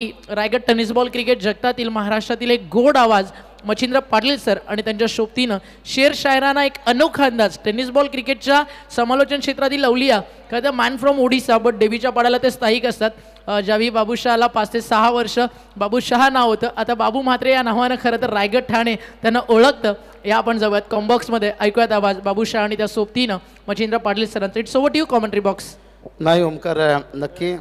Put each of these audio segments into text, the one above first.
Raigad tennis ball cricket जगतातील महाराष्ट्रातील एक गोड आवाज मच्छिंद्र पाटील सर आणि त्यांच्या सोबतीनं शेर शायराना एक अनोखा अंदाज टेनिस बॉल क्रिकेटच्या समालोचन क्षेत्रातील लवलिया काय तर मॅन फ्रॉम ओडिसा बट देवीच्या पाड्याला ते स्थायिक असतात. ज्यावेळी बाबूशहाला 5 ते 6 वर्ष बाबूशहा नाव होतं, आता बाबू म्हात्रे या नावानं खरं तर रायगड ठाणे त्यांना ओळखतं. या आपण जाऊयात कॉम्बॉक्समध्ये, ऐकूयात आवाज बाबूशहा आणि त्या सोबतीनं मच्छिंद्र पाटील सरांचं. It's over to you commentary box. नाही ओमकार, नक्की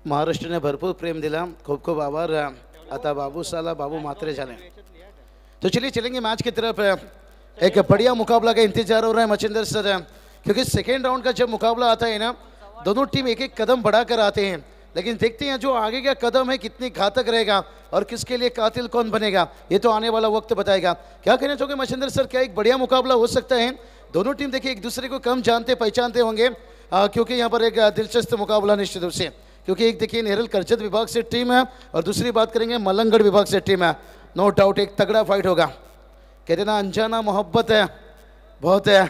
महाराष्ट्राने भरपूर प्रेम दिला, खूप खूप आभार. आता बाबूशाला बाबू मात्रे झाले. तो चलिए चलेंगे मैच की तरफ. एक बढ़िया मुकाबला का इंतजार हो रहा है मच्छिंदर सर, क्योंकि सेकेंड राउंड का जब मुकाबला आता है ना, दोनों टीम एक एक कदम बढ़ाकर आते हैं, लेकिन देखते हैं जो आगे का कदम है कितनी घातक रहेगा और किसके लिए कातिल कौन बनेगा, ये तो आने वाला वक्त बताएगा. क्या कहना चाहोगे मच्छिंदर सर, क्या एक बढ़िया मुकाबला हो सकता है? दोनों टीम देखिए एक दूसरे को कम जानते पहचानते होंगे, क्योंकि यहाँ पर एक दिलचस्प मुकाबला निश्चित रूप से, क्योंकि एक देखिए नेरल करजत विभाग से टीम है और दूसरी बात करेंगे मलंगगढ़ विभाग से टीम है. नो डाउट एक तगड़ा फाइट होगा. कहते ना अनजाना मोहब्बत है, बहुत है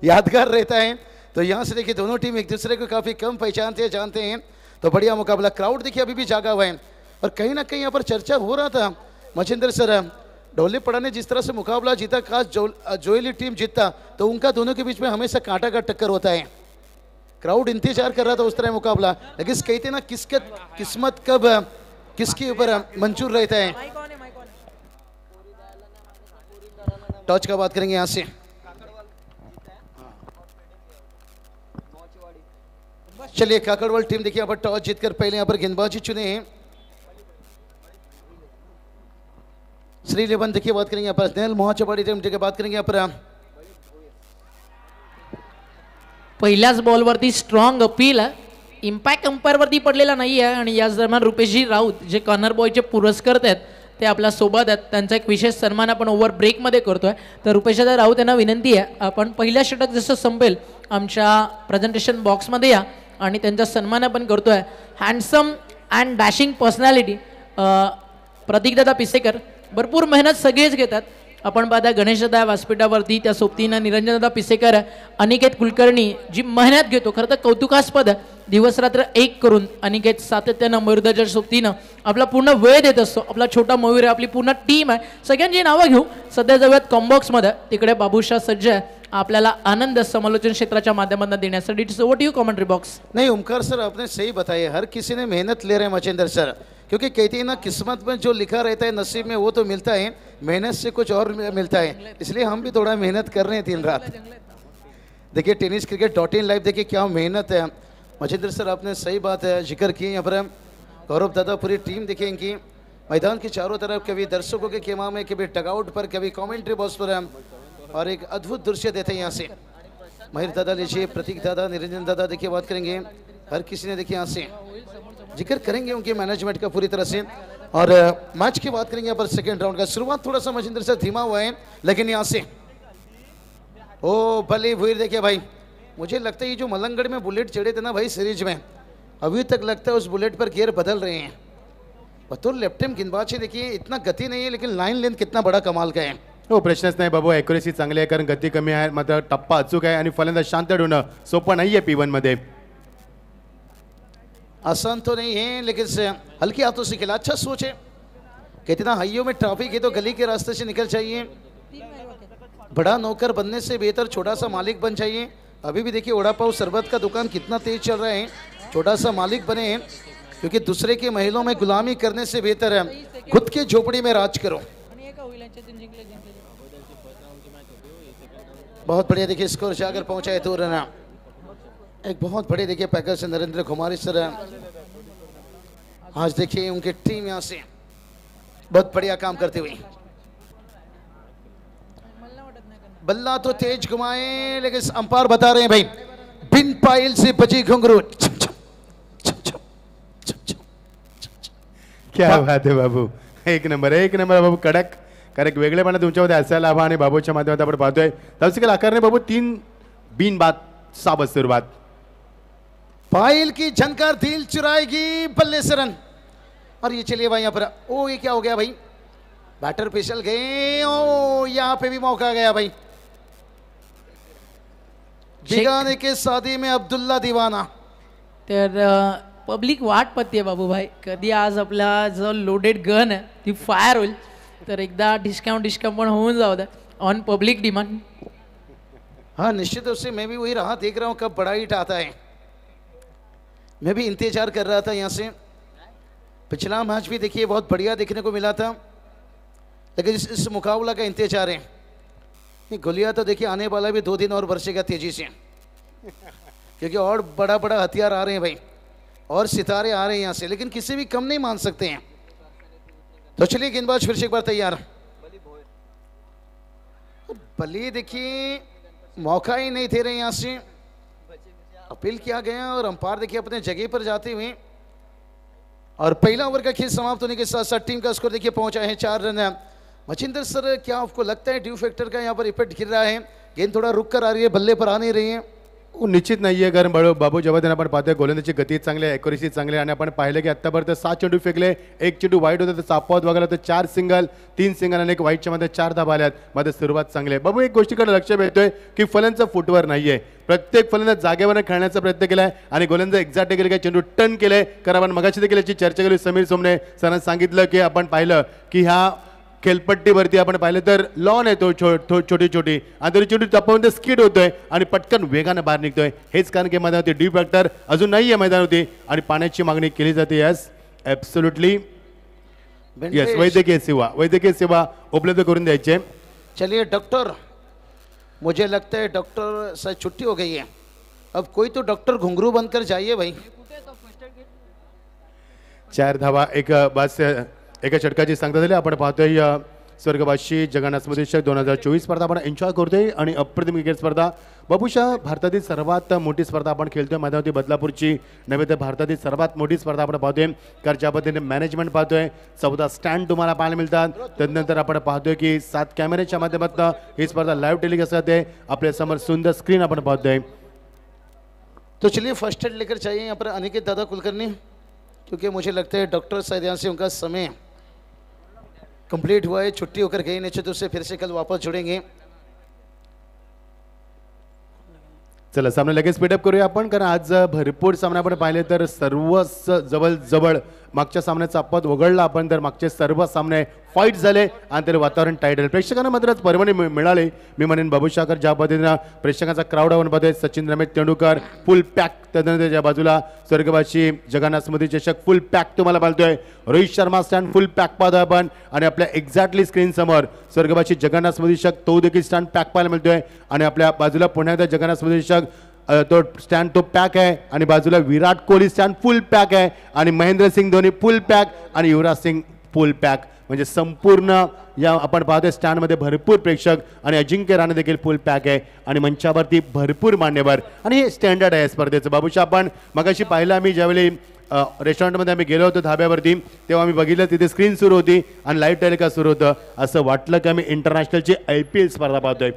यादगार रहता है. तो यहाँ से देखिए दोनों टीम एक दूसरे को काफ़ी कम पहचानते हैं, जानते हैं. तो बढ़िया मुकाबला. क्राउड देखिए अभी भी जागा हुआ है और कहीं ना कहीं यहाँ पर चर्चा हो रहा था मच्छिंदर सर, ढोलीपड़ा ने जिस तरह से मुकाबला जीता, खास जोयली टीम जीतता तो उनका दोनों के बीच में हमेशा कांटा का टक्कर होता है. क्राउड इंतजार कर रहा था उस तरह मुकाबला, लेकिन कहते ना किसके किस्मत कब किसके ऊपर मंजूर रहता है. टॉस का बात करेंगे यहाँ से. चलिए काकड़वाल टीम देखिए यहाँ पर टॉस जीतकर पहले यहाँ पर गेंदबाजी चुने हैं. श्रीलेवन देखिए बात करेंगे यहाँ पर. स्नेहल मोहाचवाडी टीम देखिए बात करेंगे यहाँ पर. पहिल्याच बॉलवरती स्ट्रॉंग अपील आहे, इम्पॅक्ट अंपायरवरती पडलेला नाही आहे. आणि याच दरम्यान रुपेशजी राऊत जे कॉर्नर बॉयचे पुरस्कर्ते आहेत ते आपल्या सोबत आहेत, त्यांचा एक विशेष सन्मान आपण ओव्हर ब्रेकमध्ये करतोय. तर रुपेशदा राऊत यांना विनंती आहे, आपण पहिल्या षटक जसं संपेल आमच्या प्रेझेंटेशन बॉक्समध्ये या आणि त्यांचा सन्मान आपण करतोय. हँडसम अँड डॅशिंग पर्सनॅलिटी प्रतीकदादा पिसेकर, भरपूर मेहनत सगळेच घेतात. आपण पाहता गणेशदादा व्यासपीठावरती, त्या सोबतीनं निरंजनदादा पिसेकर, अनिकेत कुलकर्णी जी मेहनत घेतो, खरं तर कौतुकास्पद. दिवसरात्र एक करून अनिकेत सातत्यानं मयुरदाच्या सोबतीनं आपला पूर्ण वेळ देत असतो. आपला छोटा मयूर आहे, आपली पूर्ण टीम आहे. सगळ्यांची नावं घेऊ. सध्या जाऊयात कॉम्बॉक्समध्ये, तिकडे बाबूशा सज्ज आहे आपल्याला आनंद समालोचन क्षेत्राच्या माध्यमातून देण्यासाठी. It's over to you commentary box. नहीं ओमकार सर, आपने सही बताया, हर किसी ने मेहनत ले रहे हैं मच्छिंदर सर, क्योंकि कहते हैं ना किस्मत में जो लिखा रहता है नसीब में वो तो मिलता है, मेहनत से कुछ और मिलता है. इसलिए हम भी थोड़ा मेहनत कर रहे हैं दिन रात. देखिए टेनिस क्रिकेट .in लाइव देखिए क्या मेहनत है. मच्छिंदर सर आपने सही बात है जिक्र की. यहाँ पर गौरव दादा, पूरी टीम देखिए इनकी मैदान के चारों तरफ, कभी दर्शकों के खेमा में, कभी टगआउट पर, कभी कॉमेंट्री बॉक्स पर, और एक अद्भुत दृश्य देते हैं यहाँ से. महिर दादा लीजिए, प्रतीक दादा, निरंजन दादा देखिए बात करेंगे. हर किसी ने देखिए यहाँ से जिक्र करेंगे उनके मैनेजमेंट का पूरी तरह से. और मैच की बात करेंगे यहाँ पर. सेकेंड राउंड का शुरुआत थोड़ा सा मच्छिंदर से धीमा हुआ है, लेकिन यहाँ से ओ भले भूर देखिए भाई, मुझे लगता है ये जो मलंगगढ़ में बुलेट चढ़े थे ना भाई सीरीज में, अभी तक लगता है उस बुलेट पर गियर बदल रहे हैं. बतौर लेफ्ट हैंड गेंदबाज है देखिए, इतना गति नहीं है लेकिन लाइन लेंथ कितना बड़ा कमाल का है. हो, प्रश्नच नाही बाबू. ॲक्युरेसी चांगली आहे, कारण गती कमी आहे, मात्र टप्पा अचूक आहे आणि फलंदाज शांत ठेवणं सोपं नाही आहे P1 मध्ये. आसान तो नहीं है, लेकिन हल्की हाथों से खेला. अच्छा सोच है. कहते ना हाइयों में ट्रैफिक है तो गली के रास्ते से निकल चाहिए. बड़ा नौकर बनने से बेहतर छोटा सा मालिक बन जाइए. अभी भी देखिए वड़ा पाव शरबत का दुकान कितना तेज चल रहा है. छोटा सा मालिक बने हैं, क्योंकि दूसरे के महलों में गुलामी करने से बेहतर है खुद के झोपड़ी में राज करो. बहुत बढ़िया देखिए स्कोर जाकर पहुंचा है. तो रना एक बहुत बड़े देखिए पैकेज से नरेंद्र कुमारी सर, आज देखिए उनकी टीम यहाँ से बहुत बढ़िया काम करते हुए. बल्ला तो तेज घुमाए, लेकिन अंपायर बता रहे हैं भाई बिन पायल से बजी घुंघरू. क्या बात आहे बाबू, एक नंबर बाबू, कडक. कारण एक वेगळेपणा तुमच्यामध्ये असायला हवा आणि बाबूच्या माध्यमातून आपण पाहतोय. तवसिकल आकारने बाबू 3 बीन बाद साबत सुरुवात. पायल की झनकार दिल चुराएगी, बल्ले से रन. और ये चलिए भाई यहाँ पर, ओ ये क्या हो गया भाई, बैटर फिसल गए. ओ यहाँ पे भी मौका गया भाई. बिगाने के शादी में अब्दुल्ला दीवाना. तर पब्लिक वाट पाहते बाबूभाई, कधी आज आपला जो लोडेड गन आहे ती फायर होईल, तर एकदा डिस्काउंट पण होऊन जाऊ द्या ऑन पब्लिक डिमांड. हाँ निश्चित रूप से मैं भी वही राह देख रहा हूँ कब बड़ा हिट आता है. मैं भी इंतजार कर रहा था यहाँ से. पिछला मैच भी देखिए बहुत बढ़िया देखने को मिला था, लेकिन इस मुकाबला का इंतजार है. ये गोलियां तो देखिए आने वाला भी 2 दिन और बरसेगा तेजी से, क्योंकि और बड़ा बड़ा हथियार आ रहे हैं भाई, और सितारे आ रहे हैं यहाँ से, लेकिन किसी भी कम नहीं मान सकते हैं. तो चलिए गेंदबाज फिर से एक बार तैयार. बल्ली देखिए मौका ही नहीं दे रहे यहाँ से. अपील किया गया और अंपायर देखिए अपने जगह पर जाते हुए, और पहला ओवर का खेल समाप्त होने के साथ साथ टीम का स्कोर देखिए पहुंचा है 4 रन. मचिंदर सर, क्या आपको लगता है ड्यू फैक्टर का यहाँ पर इफेक्ट गिर रहा है? गेंद थोड़ा रुक कर आ रही है, बल्ले पर आ नहीं रही है. हो निश्चित नाही आहे, कारण बाबू जेव्हा त्यांना आपण पाहतोय गोलंदाजी गती चांगली आहे, ॲक्युरेसी चांगली आहे, आणि आपण पाहिलं की आत्तापर्यंत 7 चेंडू फेकले, 1 चेंडू वाईट होतं तर चापावत वगैरे तर 4 सिंगल, 3 सिंगल आणि 1 वाईटच्या मध्ये 4 धाबा आल्यात. मध्ये सुरुवात चांगली आहे. बाबू एक गोष्टीकडे लक्ष भेटतोय की फलंदाचं फुटवर नाहीये, प्रत्येक फलंदाज जागेवर खेळण्याचा प्रयत्न केलाय आणि गोलंदाज एक्झॅक्ट केले काय चेंडू टर्न केले. कारण आपण मगाशी देखील याची चर्चा केली, समीर सोमने सरांनी सांगितलं की आपण पाहिलं की ह्या खेळपट्टीवरती आपण पाहिलं तर लॉन आहे तो छोटी छोटी, आणि तरी चेंडू टप्प्यामध्ये स्किड होतोय आणि पटकन वेगाने बाहेर निघतोय. हेच कारण की मैदानावरती डी फॅक्टर अजून नाही आहे मैदानावरती, आणि पाण्याची मागणी केली जाते. यस ॲब्सोल्युटली यस, वैद्यकीय सेवा उपलब्ध करून द्यायचे. चलिए डॉक्टर, मुझे लगता है डॉक्टर शायद छुट्टी हो गई है. अब कोई तो डॉक्टर घुंघरू बनकर जाइए भाई. 4 धावा एका षटकाची सांगता झाली. आपण पाहतोय स्वर्गवासी जगन्नाथ स्मृतिशक 2024 स्पर्धा आपण एन्जॉय करतोय, आणि अप्रतिम क्रिकेट स्पर्धा. बाबूशा, भारतातील सर्वात मोठी स्पर्धा आपण खेळतोय मैदानावरती बदलापूरची नव्हे तर भारतातील सर्वात मोठी स्पर्धा आपण पाहतोय. कारण ज्या पद्धतीने मॅनेजमेंट पाहतोय, 14 स्टँड तुम्हाला पाहायला मिळतात. त्यानंतर आपण पाहतोय की 7 कॅमेऱ्याच्या माध्यमातून ही स्पर्धा लाईव्ह टेलिकास्ट करते. आपल्या समोर सुंदर स्क्रीन आपण पाहतोय. तो चलिए फर्स्ट एड लेकर चाहिए यहाँ पर अनिकेत दादा कुलकर्णी, क्योंकि मुझे लगता है डॉक्टर शायद यहाँ से उनका समय कंप्लीट हुआ है, छुट्टी होकर गए, निश्चित रूप से फिर से कल वापस जुड़ेंगे. चला सामने लगेच स्पीडअप करूया आपण, कारण आज भरपूर सामने आपण पाहिले तर सर्वच जवळ मागच्या सामन्याचा अपवाद वगळला आपण तर मागचे सर्व सामने फाईट झाले आणि तरी वातावरण टाईट आहे. प्रेक्षकांना मात्र पर्वणी मिळाले. मी म्हणेन बाबूशाकर ज्या पद्धतीनं प्रेक्षकांचा क्राऊड आपण पाहतोय, सचिन रमेश तेंडुलकर फुल पॅक, त्यानंतर त्याच्या बाजूला स्वर्गवासी जगन्नाथ स्मृती चषक फुल पॅक तुम्हाला पाहतोय. रोहित शर्मा स्टँड फुल पॅक पाहतोय आपण, आणि आपल्या एक्झॅक्टली स्क्रीन समोर स्वर्गवासी जगन्नाथ स्मृती चषक तो देखील स्टँड पॅक पाहायला मिळतोय. आणि आपल्या बाजूला पुण्यात जगन्नाथ स्मृती चषक तो स्टँड तो पॅक आहे, आणि बाजूला विराट कोहली स्टँड फुल पॅक आहे, आणि महेंद्रसिंग धोनी फुल पॅक, आणि युवराज सिंग फुल पॅक. म्हणजे संपूर्ण या आपण पाहतोय स्टँडमध्ये भरपूर प्रेक्षक, आणि अजिंक्य राणे देखील फुल पॅक आहे, आणि मंचावरती भरपूर मान्यवर, आणि हे स्टँडर्ड आहे स्पर्धेचं. बाबूशा, आपण मगाशी पाहिलं आम्ही ज्यावेळी रेस्टॉरंटमध्ये आम्ही गेलो होतो धाब्यावरती, तेव्हा आम्ही बघितलं तिथे स्क्रीन सुरू होती आणि लाईव्ह टेलिकास्ट सुरू होतं. असं वाटलं की आम्ही इंटरनॅशनलची IPL स्पर्धा पाहतोय.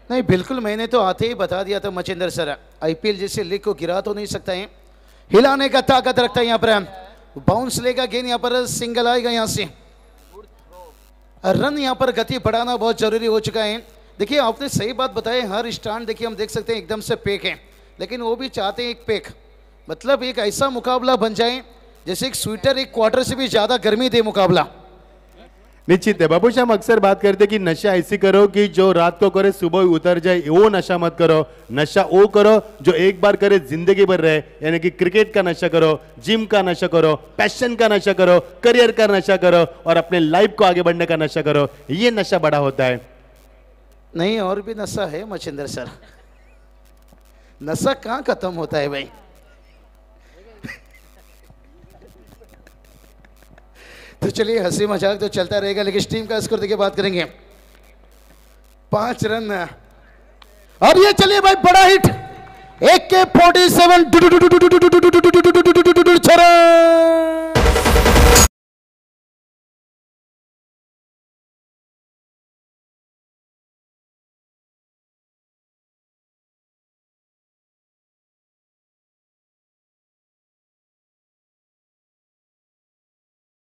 नहीं बिल्कुल, मैंने तो आते ही बता दिया था मचिंदर सर, IPL जैसे लीग को गिरा तो नहीं सकता है, हिलाने का ताकत रखता है यहाँ पर. बाउंस लेगा गेंद, यहाँ पर सिंगल आएगा, यहाँ से रन, यहाँ पर गति बढ़ाना बहुत जरूरी हो चुका है. देखिए आपने सही बात बताई, हर स्टैंड देखिए हम देख सकते हैं एकदम से पैक है, लेकिन वो भी चाहते हैं एक पैक, मतलब एक ऐसा मुकाबला बन जाए जैसे एक स्वेटर एक क्वार्टर से भी ज़्यादा गर्मी दे मुकाबला. निश्चित है बाबूशा, हम अक्सर बात करते कि नशा ऐसी करो कि जो रात को करे सुबह उतर जाए, वो नशा मत करो. नशा वो करो जो एक बार करे जिंदगी भर रहे, यानी कि क्रिकेट का नशा करो, जिम का नशा करो, पैशन का नशा करो, करियर का नशा करो, और अपने लाइफ को आगे बढ़ने का नशा करो. ये नशा बड़ा होता है. नहीं और भी नशा है मचिंदर सर, नशा कहाँ खत्म होता है भाई. तो चलिए हंसी मजाक तो चलता रहेगा, लेकिन टीम का स्कोर देखिए बात करेंगे. 5 रन, और ये चलिए भाई बड़ा hit, AK-47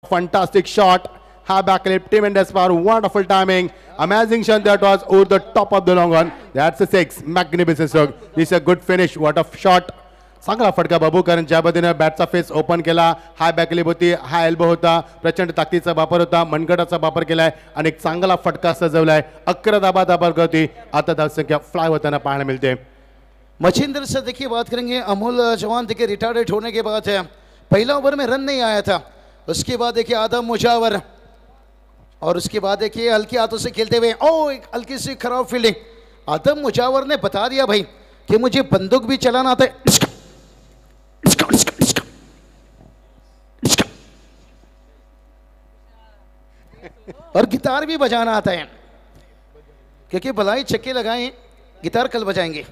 Fantastic shot. High back lip, tremendous power, wonderful timing. Amazing shot that was over the top of the long one. That's a 6. Magnificent stroke. This is a good finish. What a shot. चांगला फटका बाबू, कारण ज्या पद्धतीने बॅटचा face open केला, हाय बॅकलिप होती, हाय elbow होता, प्रचंड ताकदीचा वापर होता, मनगटाचा वापर केलाय आणि एक चांगला फटका सजवलाय. 11 धाबा होती. आता धावसंख्या फ्लाय होताना पाहायला मिळते. मच्छिंद्र से देखिए बात करेंगे, अमोल जवान देखिए रिटायर्ड होने के बाद है, पहला ओवर में रन नहीं आया था, उसके बाद देखिए आदम मुजावर, और उसके बाद देखिए हल्के हाथों से खेलते हुए एक हल्की सी खराब फील्डिंग. आदम मुजावर ने बता दिया भाई कि मुझे बंदूक भी चलाना आता है और गिटार भी बजाना आता है, क्योंकि भलाई छक्के लगाए, गिटार कल बजाएंगे.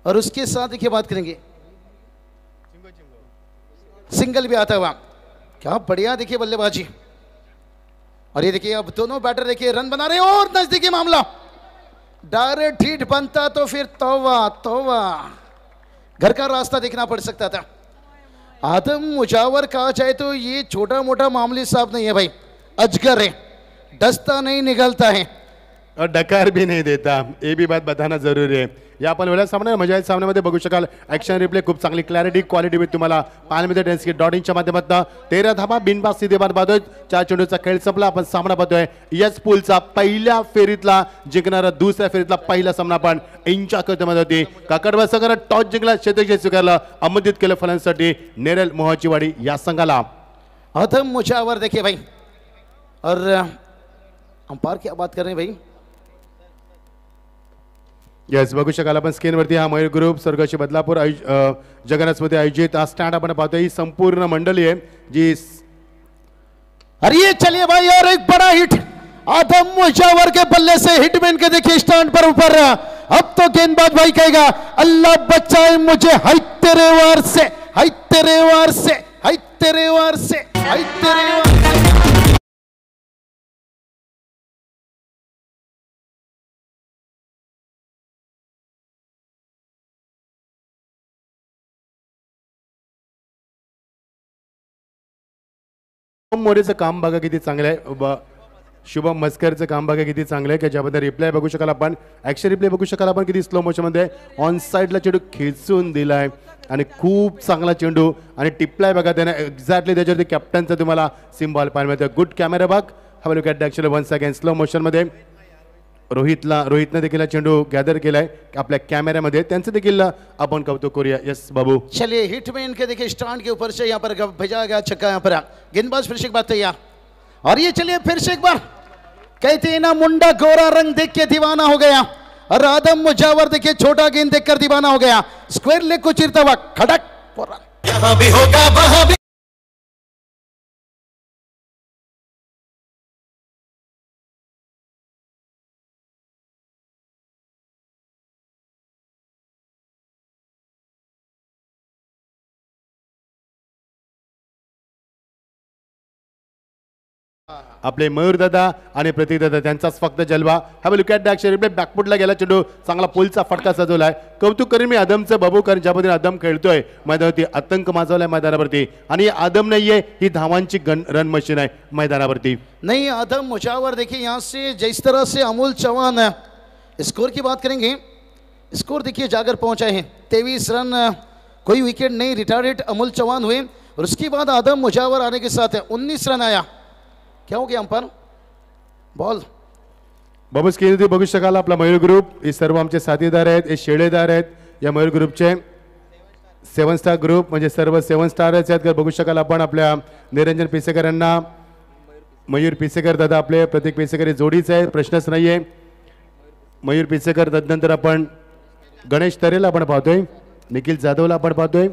और उसके साथ देखिए बात करेंगे, सिंगल भी आता हुआ. क्या बढ़िया देखिए बल्लेबाजी. और ये देखिए अब दोनों बैटर देखिए रन बना रहे हैं, और नजदीकी मामला, डायरेक्ट हिट बनता तो फिर तौबा तौबा, घर का रास्ता देखना पड़ सकता था. आदम मुजावर कहा जाए तो ये छोटा मोटा मामूली साहब नहीं है भाई, अजगर है, डसता नहीं निकलता है और डकार भी नहीं देता. ये भी बात बताना जरूरी आहे. या आपण वेळा सामना मजा येईल. सामन्यामध्ये बघू शकाल ॲक्शन रिप्ले खूप चांगली क्लॅरिटी क्वालिटी विथ तुम्हाला पाहायला मिळते. टेन्सकी डॉटिंगच्या माध्यमातून 13 धाबा बिनबाद सीधे बाद पाहतोय. 4 चेंडूचा खेळ संपला. आपण सामना पाहतोय यस पूलचा पहिल्या फेरीतला जिंकणारा दुसऱ्या फेरीतला पहिला सामना आपण इंच्या मध्ये होती. काकडवा संघाने टॉस जिंकला, क्षेत्ररक्षण स्वीकारलं, आमंत्रित केलं फलंदाजीसाठी नेरल मोहाचीवाडी या संघाला. आदम मुजावर देखिए भाई, और अंपायर क्या बात कर रहे हैं भाई. येस, बघू शकाल आपण स्क्रीनवरती हा मयूर ग्रुप स्वर्गशी बदलापूर जगन्नाथमध्ये आयोजित हा स्टँड आपण पाहतोय. ही संपूर्ण मंडळी आहे जी. अरे ये चलिए भाई, और एक बड़ा हिट आदम मुजावर के बल्ले से हिटमैन के देखिए स्टैंड पर ऊपर. अब तो गेंदबाज भाई कहेगा अल्लाह बचाए मुझे, हाय तेरे वार से, हाय तेरे वार से, हाय तेरे वार से, हाय तेरे वार से. शुभम मोरेचं काम बघा किती चांगलं आहे. शुभम मस्करचं काम बघा किती चांगलं आहे, की ज्याबद्दल रिप्लाय बघू शकाल आपण, ॲक्शन रिप्लाय बघू शकाल आपण किती स्लो मोशनमध्ये ऑन साईडला चेंडू खेचून दिलाय आणि खूप चांगला चेंडू आणि टिपलाय बघा त्याने एक्झॅक्टली त्याच्यावरती कॅप्टनचा तुम्हाला सिम्बॉल पाहायला मिळतं. गुड कॅमेरा बघ. Have look at the action once again slow मोशनमध्ये. रोहितनं देखील चेंडू गॅदर केलाय आपल्या कॅमेऱ्यामध्ये, त्यांचं देखील आपण कौतुक करूया. यस बाबू. चलिए हिटमैन के देखिए स्टैंड के ऊपर से यहाँ पर भेजा गया छक्का, यहाँ पर गेंदबाज फिर से एक बात तैयार. और ये चलिए फिर से एक बार, कहते हैं ना मुंडा गोरा रंग देख के दीवाना हो गया, और आदम मुजावर देखिए छोटा गेंद देखकर दीवाना हो गया. स्क्वायर लेग को चिरता हुआ खड़क और यहां भी होगा वहां भी. आपले मयूर दादा आणि प्रतीक दादा त्यांचाच फक्त जलवा. Have look at the action replay. बॅकफुटला गेला चेंडू, चांगला पुलचा फटका सजवलाय. कौतुक करेन मी आदमचं बाबू, कारण ज्या पद्धतीने आदम खेळतोय मैदानावरती, आतंक माजवलाय मैदानावरती. आणि आदम नाहीये, ही धावांची रन मशीन आहे मैदानावरती. नहीं आदम मुजावर देखिए यहाँ से जिस तरह से अमोल चौहान, स्कोर की बात करेंगे, स्कोर देखिए जाकर पहुंचा है 23 रन, कोई विकेट नहीं, रिटायर्ड अमोल चौहान हुए. और उसके बाद आदम मुजावर आने के साथ 19 रन आया. क्या हो गया अंपायर? बॉल बाबू स्क्रीनवरती बघू शकाल आपला मयूर ग्रुप. हे सर्व आमचे साथीदार आहेत, हे शेळेदार आहेत या मयूर ग्रुपचे. 7 स्टार ग्रुप म्हणजे सर्व 7 स्टारच आहेत. बघू शकाल आपण आपल्या निरंजन पिसेकर यांना, मयूर पिसेकर दादा आपले, प्रतीक पिसेकर हे जोडीच आहे, प्रश्नच नाही आहे. मयूर पिसेकर, तदनंतर आपण गणेश तरेला आपण पाहतोय, निखिल जाधवला आपण पाहतोय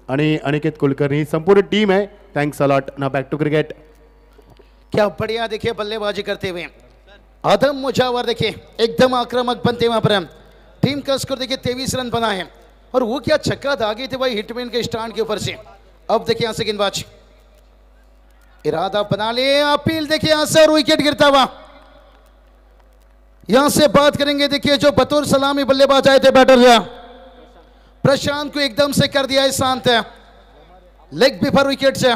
आणि अनिकेत कुलकर्णी. ही संपूर्ण टीम आहे. Thanks a lot. ना बॅक टू क्रिकेट. क्या बढ़िया देखिए बल्लेबाजी करते हुए आदम मुजावर देखिए एकदम आक्रामक बनते वहां पर. टीम का स्कोर देखिए 23 रन बना है. और वो क्या छक्का दागे थे भाई हिटमैन के स्टैंड के ऊपर से. अब देखिए यहां से गेंदबाज इरादा बना ले, अपील देखिए यहां से, और विकेट गिरता हुआ. यहां से बात करेंगे देखिए जो बतौर सलामी बल्लेबाज आए थे बैटर, प्रशांत को एकदम से कर दिया है शांत. लेग बिफोर विकेट से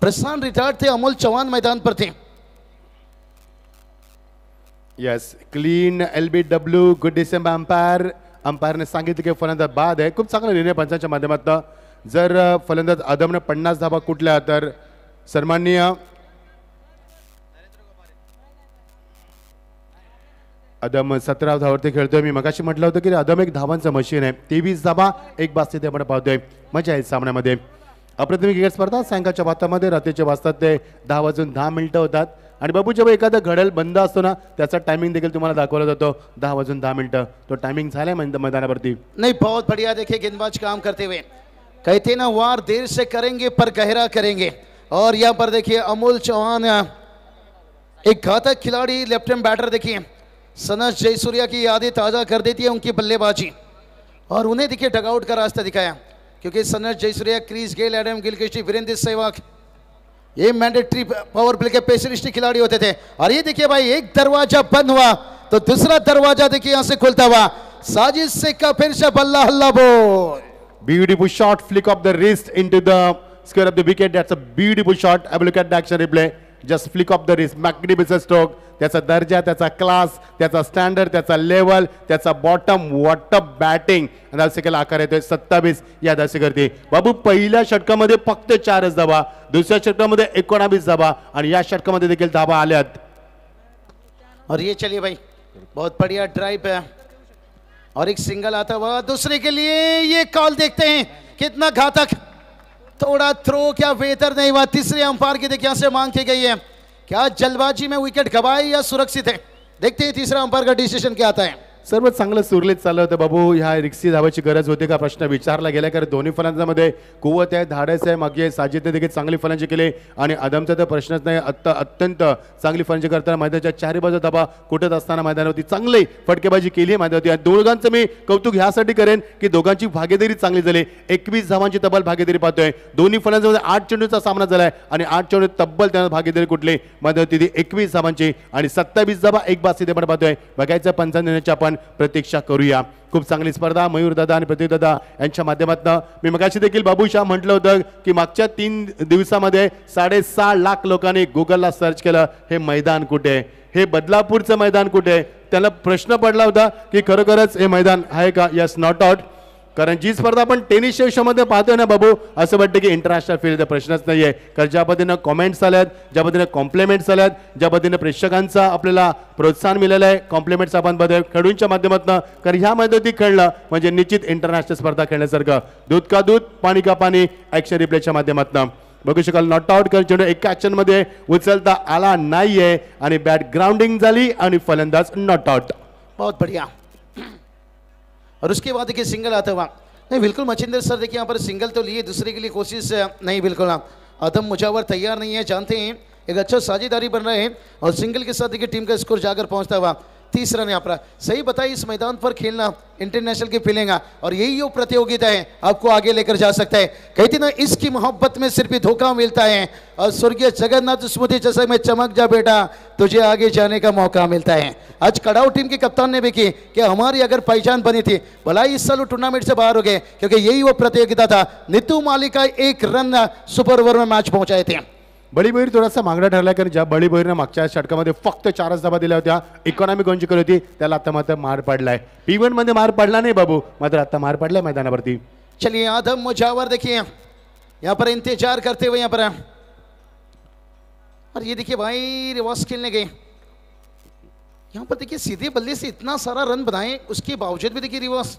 प्रशांत रिटायर्ड थे, अमोल चौहान मैदान पर थे. Yes, clean LBW, good decision अंपायरने सांगितलं की फलंदाज बाद आहे. खूप चांगला निर्णय पंचांच्या माध्यमातून. जर फलंदाज आदमने 50 धावा कुठल्या तर सन्माननीय आदम 17 धावावरती खेळतोय. मी मगाशी म्हटलं होतं की आदम एक धावांचं मशीन आहे. 23 धावा, एक बास्ती ते आपण पाहतोय. मजा आहे सामन्यामध्ये. अप्रतिम क्रिकेट स्पर्धा सायंकाळच्या वातामध्ये रात्रीचे वाजतात ते 10 वाजून 10 मिनिटं होतात. आणि बाबू जेव्हा एखादा घड्याळ बंद असतो ना त्याचा टायमिंग देखील तुम्हाला दाखवला जातो 10 वाजून 10 मिनिटं. तो टायमिंग झालाय मैदानावरती. नहीं, बहुत बढ़िया. देखिए गेंदबाज काम करते हुए कहते ना वार देर से करेंगे पर गहरा करेंगे. और यहाँ पर देखिए अमोल चौहान एक घातक खिलाड़ी, लेफ्ट हैंड बैटर. देखिए सनत जयसूर्या की यादें ताज़ा कर देती है उनकी बल्लेबाजी. और उन्हें देखिए डगआउट का रास्ता दिखाया क्योंकि Sanath Jayasuriya, Chris Gayle, Adam Gilchrist, Virender Sehwag ये मैंडेटरी पावर प्ले के स्पेशलिस्ट खिलाड़ी होते थे. और ये देखिए भाई एक दरवाजा बंद हुआ तो दूसरा दरवाजा देखिए यहां से खुलता हुआ. साजिद शेख का फिर से बल्ला हल्ला बोल. Beautiful shot, flick of the wrist into the square of the wicket. That's a beautiful shot. I will look at the action replay. Just flick of the wrist, magnificent stroke. त्याचा दर्जा, त्याचा क्लास, त्याचा standard, त्याचा level, त्याचा bottom, what a batting. दर्शकाला आकार येतोय 27 या दर्शकावरती. बाबू पहिल्या षटकामध्ये फक्त 4च धावा, दुसऱ्या षटकामध्ये 19 धावा आणि या षटकामध्ये देखील धावा आल्यात. और ये चलिए भाई बहुत बढ़िया ड्राइव है और एक सिंगल आता हुआ दूसरे के लिए. ये कॉल देखते हैं कितना घातक, थोड़ा थ्रो क्या बेहतर नहीं हुआ. तीसरे अंपायर की देखिए यहां से मांग की गई है. क्या जल्दबाजी में विकेट गवाई या सुरक्षित है, देखते हैं तीसरा अंपायर का डिसिजन क्या आता है. सर्व चांगलं सुरळीत चाललं होतं बाबू. ह्या रिक्सी धावाची गरज होती का प्रश्न विचारला गेला कारण दोन्ही फलंदाजांमध्ये कुवत आहे, धाडस आहे. मागे साजिदने देखील चांगली फलंदाजी केली आणि आदमचा तर प्रश्नच नाही. अत्यंत चांगली फलंदाजी करताना मैदानाच्या चारी बाजू धाबा कुठत असताना मैदानावरती चांगली फटकेबाजी केली आहे मैदानावरती. आणि दोघांचं मी कौतुक ह्यासाठी करेन की दोघांची भागीदारी चांगली झाली. 21 धावांची तब्बल भागीदारी पाहतोय. दोन्ही फलंदाजांमध्ये 8 चेंडूचा सामना झालाय आणि 8 चेंडू तब्बल त्यांना भागीदारी कुठली मैदानावरती 21 धावांची आणि 27 धावा, एक बास्ती ते पण पाहतोय. बघायचं पंचांची आपण प्रतीक्षा करूया. खूप चांगली स्पर्धा मयूर दादा आणि प्रतीक दादा यांच्या माध्यमातून. मी मगाशी देखील बाबूशा म्हटलं होतं की मागच्या 3 दिवसामध्ये 6.5 लाख लोकांनी गुगलला सर्च केलं हे मैदान कुठे, हे बदलापूरचं मैदान कुठे. त्याला प्रश्न पडला होता की खरोखरच हे मैदान आहे का. Yes, not out. कारण जी स्पर्धा आपण टेनिस शोमध्ये पाहतोय ना बाबू असं वाटतं की इंटरनॅशनल फील्ड प्रश्नच नाहीये. कारण ज्या पद्धतीनं कॉमेंट्स आल्यात, ज्या पद्धतीनं कॉम्प्लिमेंट्स आल्यात, ज्या पद्धतीनं प्रेक्षकांचा आपल्याला प्रोत्साहन मिळालं आहे कॉम्प्लिमेंट्स आपण खेळूंच्या माध्यमातून. कारण ह्या मैदानात खेळलं म्हणजे निश्चित इंटरनॅशनल स्पर्धा खेळण्यासारखं. दूध का दूध, पाणी का पाणी ॲक्शन रिप्लेच्या माध्यमातून बघू शकाल. नॉट आउट कर चेंडू एका ॲक्शनमध्ये उचलता आला नाहीये आणि बॅट ग्राउंडिंग झाली आणि फलंदाज नॉट आउट. बहुत बढ़िया. और उसके बाद देखिए सिंगल आता हुआ. नहीं बिल्कुल मचिंदर सर देखिए यहाँ पर सिंगल तो लिए, दूसरे के लिए कोशिश नहीं. बिल्कुल आदम मुजावर तैयार नहीं है, जानते हैं एक अच्छा साझेदारी बन रहे हैं. और सिंगल के साथ देखिए टीम का स्कोर जाकर पहुंचता हुआ 30 रन यहाँ पर. सही बताइए इस मैदान पर खेलना इंटरनेशनल की फीलिंग और यही वो प्रतियोगिता है आपको आगे लेकर जा सकता है. कहती ना इसकी मोहब्बत में सिर्फ ही धोखा मिलता है और स्वर्गीय जगन्नाथ स्मृति जैसे में चमक जा बेटा तुझे आगे जाने का मौका मिलता है. आज कड़ाऊ टीम के कप्तान ने भी की कि हमारी अगर पहचान बनी थी भला इस साल टूर्नामेंट से बाहर हो गए क्योंकि यही वो प्रतियोगिता था. नीतू माली का 1 रन सुपर ओवर में मैच पहुंचाए थे. बळी बहिर थोडासा मागणा ठरला कारण ज्या बळी बहिरनं मागच्या षटकामध्ये फक्त 4च धावा दिल्या होत्या, इकॉनॉमी कोणची केली होती त्याला आता मात्र मार पडलाय. P1 मध्ये मार पडला नाही बाबू, मात्र आता मार पडलाय मैदानावरती. चलिए आदम मुजावर देखिए यहाँ पर इंतजार करते हुए यहाँ पर. और ये देखिए भाई रिवर्स खेलने गए यहाँ पर. देखिए सीधे बल्ले से इतना सारा रन बनाए उसके बावजूद भी देखिए रिवर्स.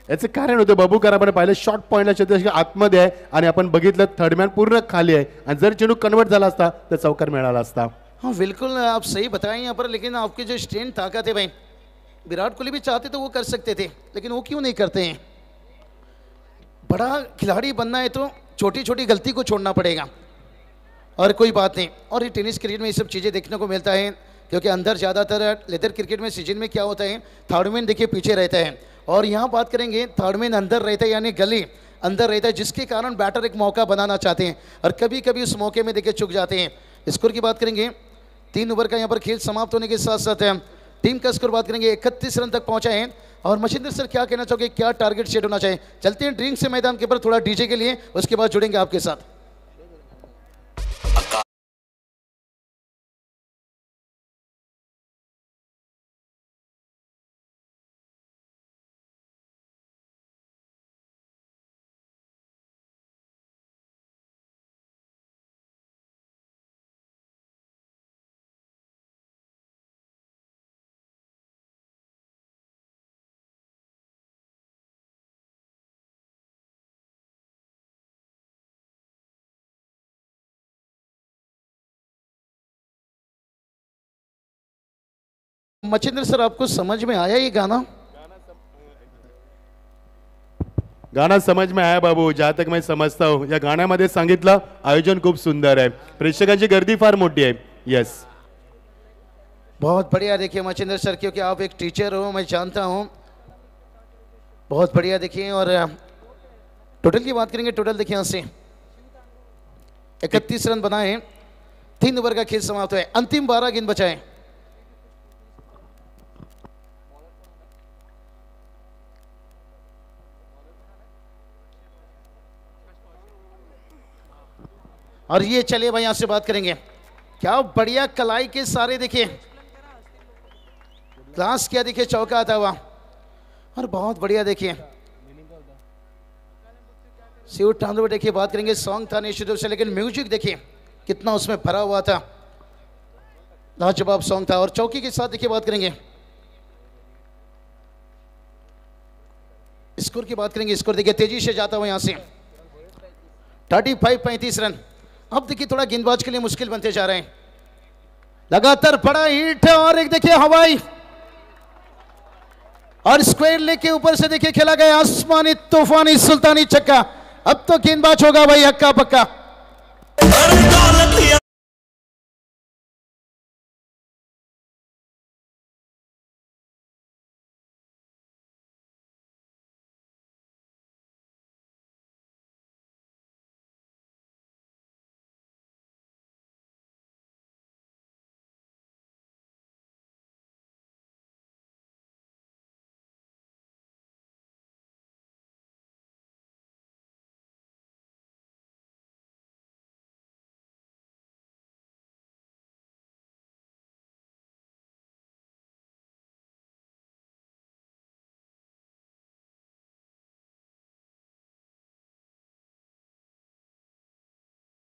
याचं कारण होतं बाबू कारण आपण पाहिलं शॉर्ट पॉईंटला क्षेत्र आतमध्ये आहे आणि आपण बघितलं थर्ड मॅन पूर्ण खाली आहे आणि जर चेंडू कन्वर्ट झाला असता तर चौकार मिळाला असता. हाँ बिल्कुल आप सही बताएं यहाँ पर. लेकिन आपकी जो स्ट्रेंथ ताकत है भाई, विराट कोहली भी चाहते तो वो कर सकते थे लेकिन वो क्यों नहीं करते हैं. बड़ा खिलाड़ी बनना है तो छोटी छोटी गलती को छोड़ना पड़ेगा और कोई बात नहीं. और ये टेनिस क्रिकेट में ये सब चीज़ें देखने को मिलता है क्योंकि अंदर ज़्यादातर लेदर क्रिकेट में सीजन में क्या होता है थर्ड मैन देखिए पीछे रहता है और यहाँ बात करेंगे थर्ड मैन अंदर रहता है यानी गली अंदर रहता है जिसके कारण बैटर एक मौका बनाना चाहते हैं और कभी कभी उस मौके में देखिए चूक जाते हैं. स्कोर की बात करेंगे 3 ओवर का यहाँ पर खेल समाप्त होने के साथ साथ टीम का स्कोर बात करेंगे 31 रन तक पहुंचा है. और मशिंदर सर क्या कहना चाहोगे, क्या टारगेट सेट होना चाहिए. चलते हैं ड्रिंक से मैदान के ऊपर थोड़ा डीजे के लिए, उसके बाद जुड़ेंगे आपके साथ. मचिंद्र सर, आपको समझ में आया ये गाना? गाना समझ में आया बाबू, जहाँ तक मैं समजता हूँ या गाण्यामध्ये सांगितलं आयोजन खूप सुंदर आहे, प्रेक्षकांची गर्दी फार मोठी आहे. यस, बहुत बढ़िया. देखिए मचिंद्र सर, क्योंकि आप एक टीचर हो, मैं जानता हूँ. बहुत बढ़िया. देखिए, और टोटल की बात करेंगे. टोटल देखिए यहाँ से 31 रन बनाए, 3 ओवर का खेल समाप्त हुआ है. अंतिम 12 गेंद बचाए. और ये चलिए भाई, यहां से बात करेंगे. क्या बढ़िया कलाई के सारे देखिए, क्लास क्या देखिए, चौका आता हुआ. और बहुत बढ़िया देखिए शिव टांडव. देखिए बात करेंगे, सॉन्ग था निश्चित रूप से, लेकिन म्यूजिक देखिए कितना उसमें भरा हुआ था. लाजवाब सॉन्ग था. और चौकी के साथ देखिए बात करेंगे, स्कोर की बात करेंगे. स्कोर देखिए तेजी से जाता हुआ यहां से 35 रन. अब देखिए थोड़ा गेंदबाज के लिए मुश्किल बनते जा रहे हैं. लगातार बड़ा हिट है, और एक देखिए हवाई और स्क्वायर लेग के ऊपर से देखिए खेला गया आसमानी तूफानी सुल्तानी छक्का. अब तो गेंदबाज होगा भाई हक्का पक्का.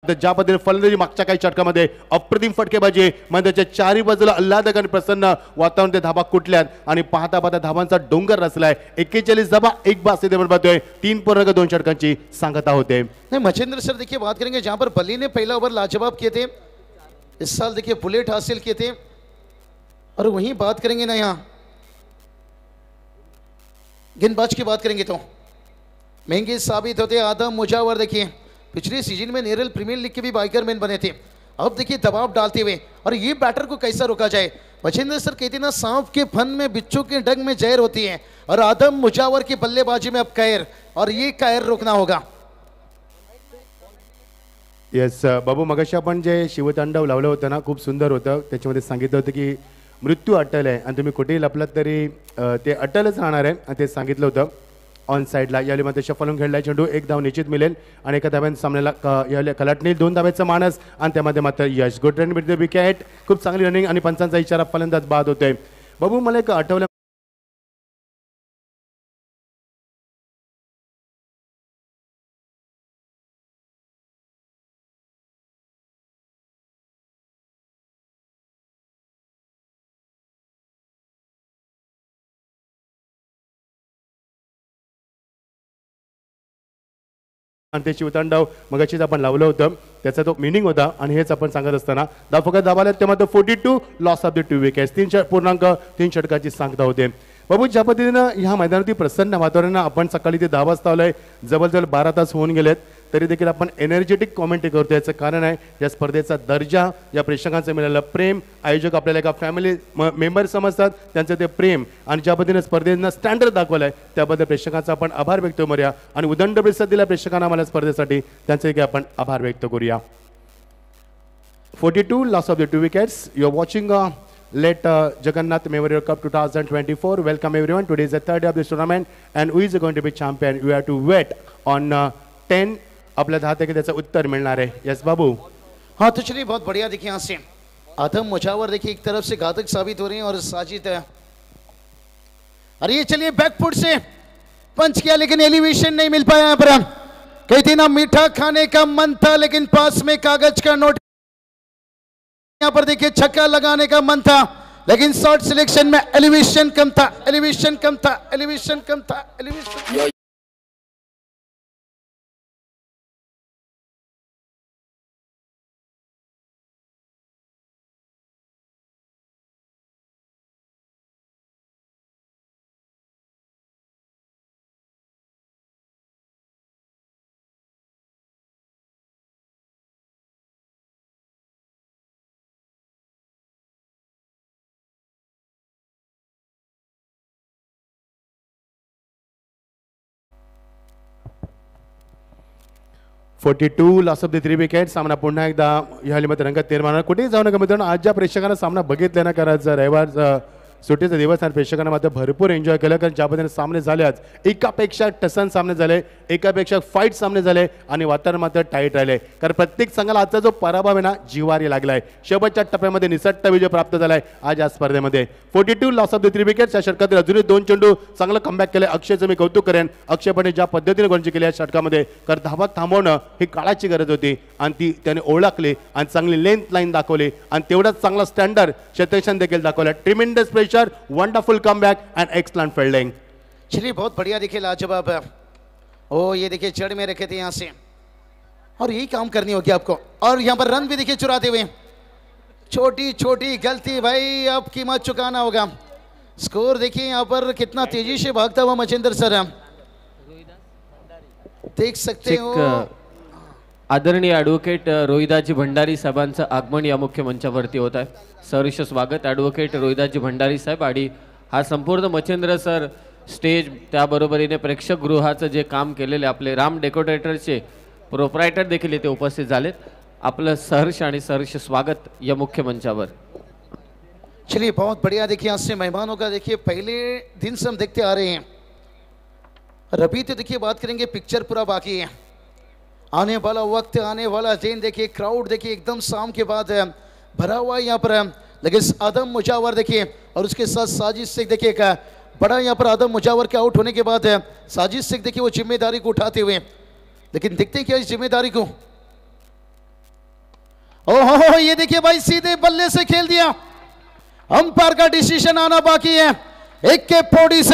ज्या पद्धतीने फलंदाजी मागच्या काही षटकामध्ये अप्रतिम फटकेबाजी आहे, मैदानाच्या चारी बाजूला आल्हादक आणि प्रसन्न वातावरण, ते धाबा कुठल्यात आणि पाहता पाहता धाबांचा डोंगर रचलाय. 41 धाबा, 1 बास इथे आपण पाहतोय. 3.2 षटकांची सांगता होते. नहीं मच्छिंद्र सर, देखिए बात करेंगे जहां पर बल्ली ने पहला ओवर लाजवाब किए थे, इस साल देखिए बुलेट हासिल किए थे. और वहीं बात करेंगे ना, यहाँ गेंदबाज की बात करेंगे तो महंगे साबित होते आदम मुजावर. देखिए पिछले सीजन में नेरल प्रीमियर लीग के भी बाइकर मैन बने थे. अब देखिए दबाव डालते हुए, और ये बैटर को कैसा रोका जाए. मच्छिंद्र सर कहते ना, सांप के फन में बिच्छू के डंग में जहर होती है, और आदम मुजावर की बल्लेबाजी में अब कैर, और ये कैर रोकना होगा. येस बाबू, मगाशी आपण जे शिवतांडव लावलं होतं ना, खूप सुंदर होतं. त्याच्यामध्ये सांगितलं होतं की मृत्यू अटल आहे आणि तुम्ही कुठेही लपलात तरी ते अटलच राहणार आहे, आणि ते सांगितलं होतं. ऑन साईडला यावेळी मध्ये शफलून खेळला चेंडू, 1 धाव निश्चित मिळेल आणि एका धाब्याने सामन्याला यावेळी कलाटणी 2 धाब्याचा मानस, आणि त्यामध्ये मात्र यश. Good run with the wicket. खूप चांगली रनिंग आणि पंचांचा इशारा फलंदाज बाद होतोय. बाबू, मला एक आठवलं, आणि ते शिवतांडव मगाशीच आपण लावलं होतं, त्याचा तो मिनिंग होता. आणि हेच आपण सांगत असताना धाव दाबाला त्यामध्ये 42, लॉस ऑफ द 2 विकेट्स. 3.3 षटकाची सांगता होते. बाबू, ज्या पद्धतीनं ह्या मैदानावरती प्रसन्न वातावरण, आपण सकाळी ते 10 वाजता आलोय, जवळजवळ 12 तास होऊन गेलेत, तरी देखील आपण एनर्जेटिक कॉमेंट्री करतो. याचं कारण आहे या स्पर्धेचा दर्जा, या प्रेक्षकांचं मिळालेलं प्रेम. आयोजक आपल्याला एका फॅमिली मेंबर समजतात, त्यांचं ते प्रेम, आणि ज्या पद्धतीने स्पर्धेनं स्टँडर्ड दाखवलं आहे त्याबद्दल प्रेक्षकांचा आपण आभार व्यक्त करूया, आणि उदंड प्रतिसाद दिला प्रेक्षकांना आम्हाला स्पर्धेसाठी, त्यांचे देखील आपण आभार व्यक्त करूया. 42, loss of the 2 wickets. You are watching Let Jagannath Memorial Cup 2024. Welcome everyone. Today is the third day of this tournament, and who is going to be champion? We have to wait on 10. आपल्या 10 तारखेला त्याचं उत्तर मिळणार आहे. Yes बाबू. हाँ तो चलिए, बहुत बढ़िया. देखिए यहाँ से आदम मुजावर देखिए एक तरफ से घातक साबित हो रहे हैं, और साजिद अरे ये चलिए बैकफुट से पंच किया, लेकिन एलिवेशन नहीं मिल पाया. यहाँ पर कहते ना, मीठा खाने का मन था लेकिन पास में कागज का नोट. यहाँ पर देखिए छक्का लगाने का मन था, लेकिन शॉट सिलेक्शन में एलिवेशन कम था, एलिवेशन कम था, एलिवेशन कम था, elevation. 42 loss of the 3 wicket. सामना पुन्हा एकदा या मध्ये रंगात निर्माण होणार. कुठेही जाऊ नका मित्रांनो, आज ज्या प्रेक्षकांना सामना बघितला ना, कारण आज रविवार सुट्टीचा दिवस आणि प्रेक्षकांना मात्र भरपूर एन्जॉय केलं, कारण ज्या पद्धतीने सामने झाले आज एकापेक्षा टसन सामने झाले, एकापेक्षा फाईट सामने झाले आणि वातावरण मात्र टाईट राहिले, कारण प्रत्येक संघाला आजचा जो पराभव आहे ना जिवारी लागलाय. शेवटच्या टप्प्यामध्ये निसट्ट विजय प्राप्त झालाय आज या स्पर्धेमध्ये. 42 लॉस ऑफ द 3 विकेट. या षटकातील अजूनही 2 चेंडू चांगलं कमबॅक केले. अक्षयचं मी कौतुक करेन. अक्षयपणे ज्या पद्धतीने गोलंदाजी केली या षटकामध्ये, कारण धावा थांबवणं ही काळाची गरज होती आणि ती त्याने ओळखली आणि चांगली लेंथ लाईन दाखवली आणि तेवढाच चांगला स्टँडर्ड क्षेत्ररक्षण देखील दाखवलं. Tremendous pressure, wonderful comeback end excellent fielding. चलिए बहुत बढ़िया, देखिए लाजवाब. ओ ये देखिए जड़ में रखे थे यहाँ से, और यही काम करनी होगी आपको. और यहाँ पर रन भी देखिए चुराते हुए. छोटी छोटी गलती भाई, अब कीमत चुकाना होगा. स्कोर देखिए यहाँ पर कितना तेजी से भागता हुआ मचिंदर सर, देख सकते हो. आदरणीय ॲडव्होकेट रोहिदासजी भंडारी साहेबांचं आगमन या मुख्य मंचावरती होत आहे. सहर्ष स्वागत ॲडव्होकेट रोहिदासजी भंडारी साहेब. आणि हा संपूर्ण मच्छिंद्र सर स्टेज, त्याबरोबरीने प्रेक्षक गृहाचं जे काम केलेले आपले राम डेकोरेटरचे प्रोप्रायटर देखील इथे उपस्थित झालेत. आपलं सहर्ष आणि सहर्ष स्वागत या मुख्य मंचावर. चलिए बहुत बढ़िया, देखिए आज से मेहमानों का देखिए पहले दिन से हम देखते आ रहे हैं. और अभी तो देखिए बात करेंगे, पिक्चर पूरा बाकी है. आने वाला वक्त, आने वाला दिन देखिए, क्राउड देखिए एकदम शाम के बाद भरा हुआ यहाँ पर. लेकिन आदम मुजावर देखिए, और उसके साथ साजिद शेख देखिए, का बड़ा यहाँ पर आदम मुजावर के आउट होने के बाद साजिद शेख देखिए वो जिम्मेदारी को उठाते हुए. लेकिन देखते क्या इस जिम्मेदारी को. ओहो ये देखिए भाई, सीधे बल्ले से खेल दिया. अंपायर का डिसीजन आना बाकी है. 1 के 47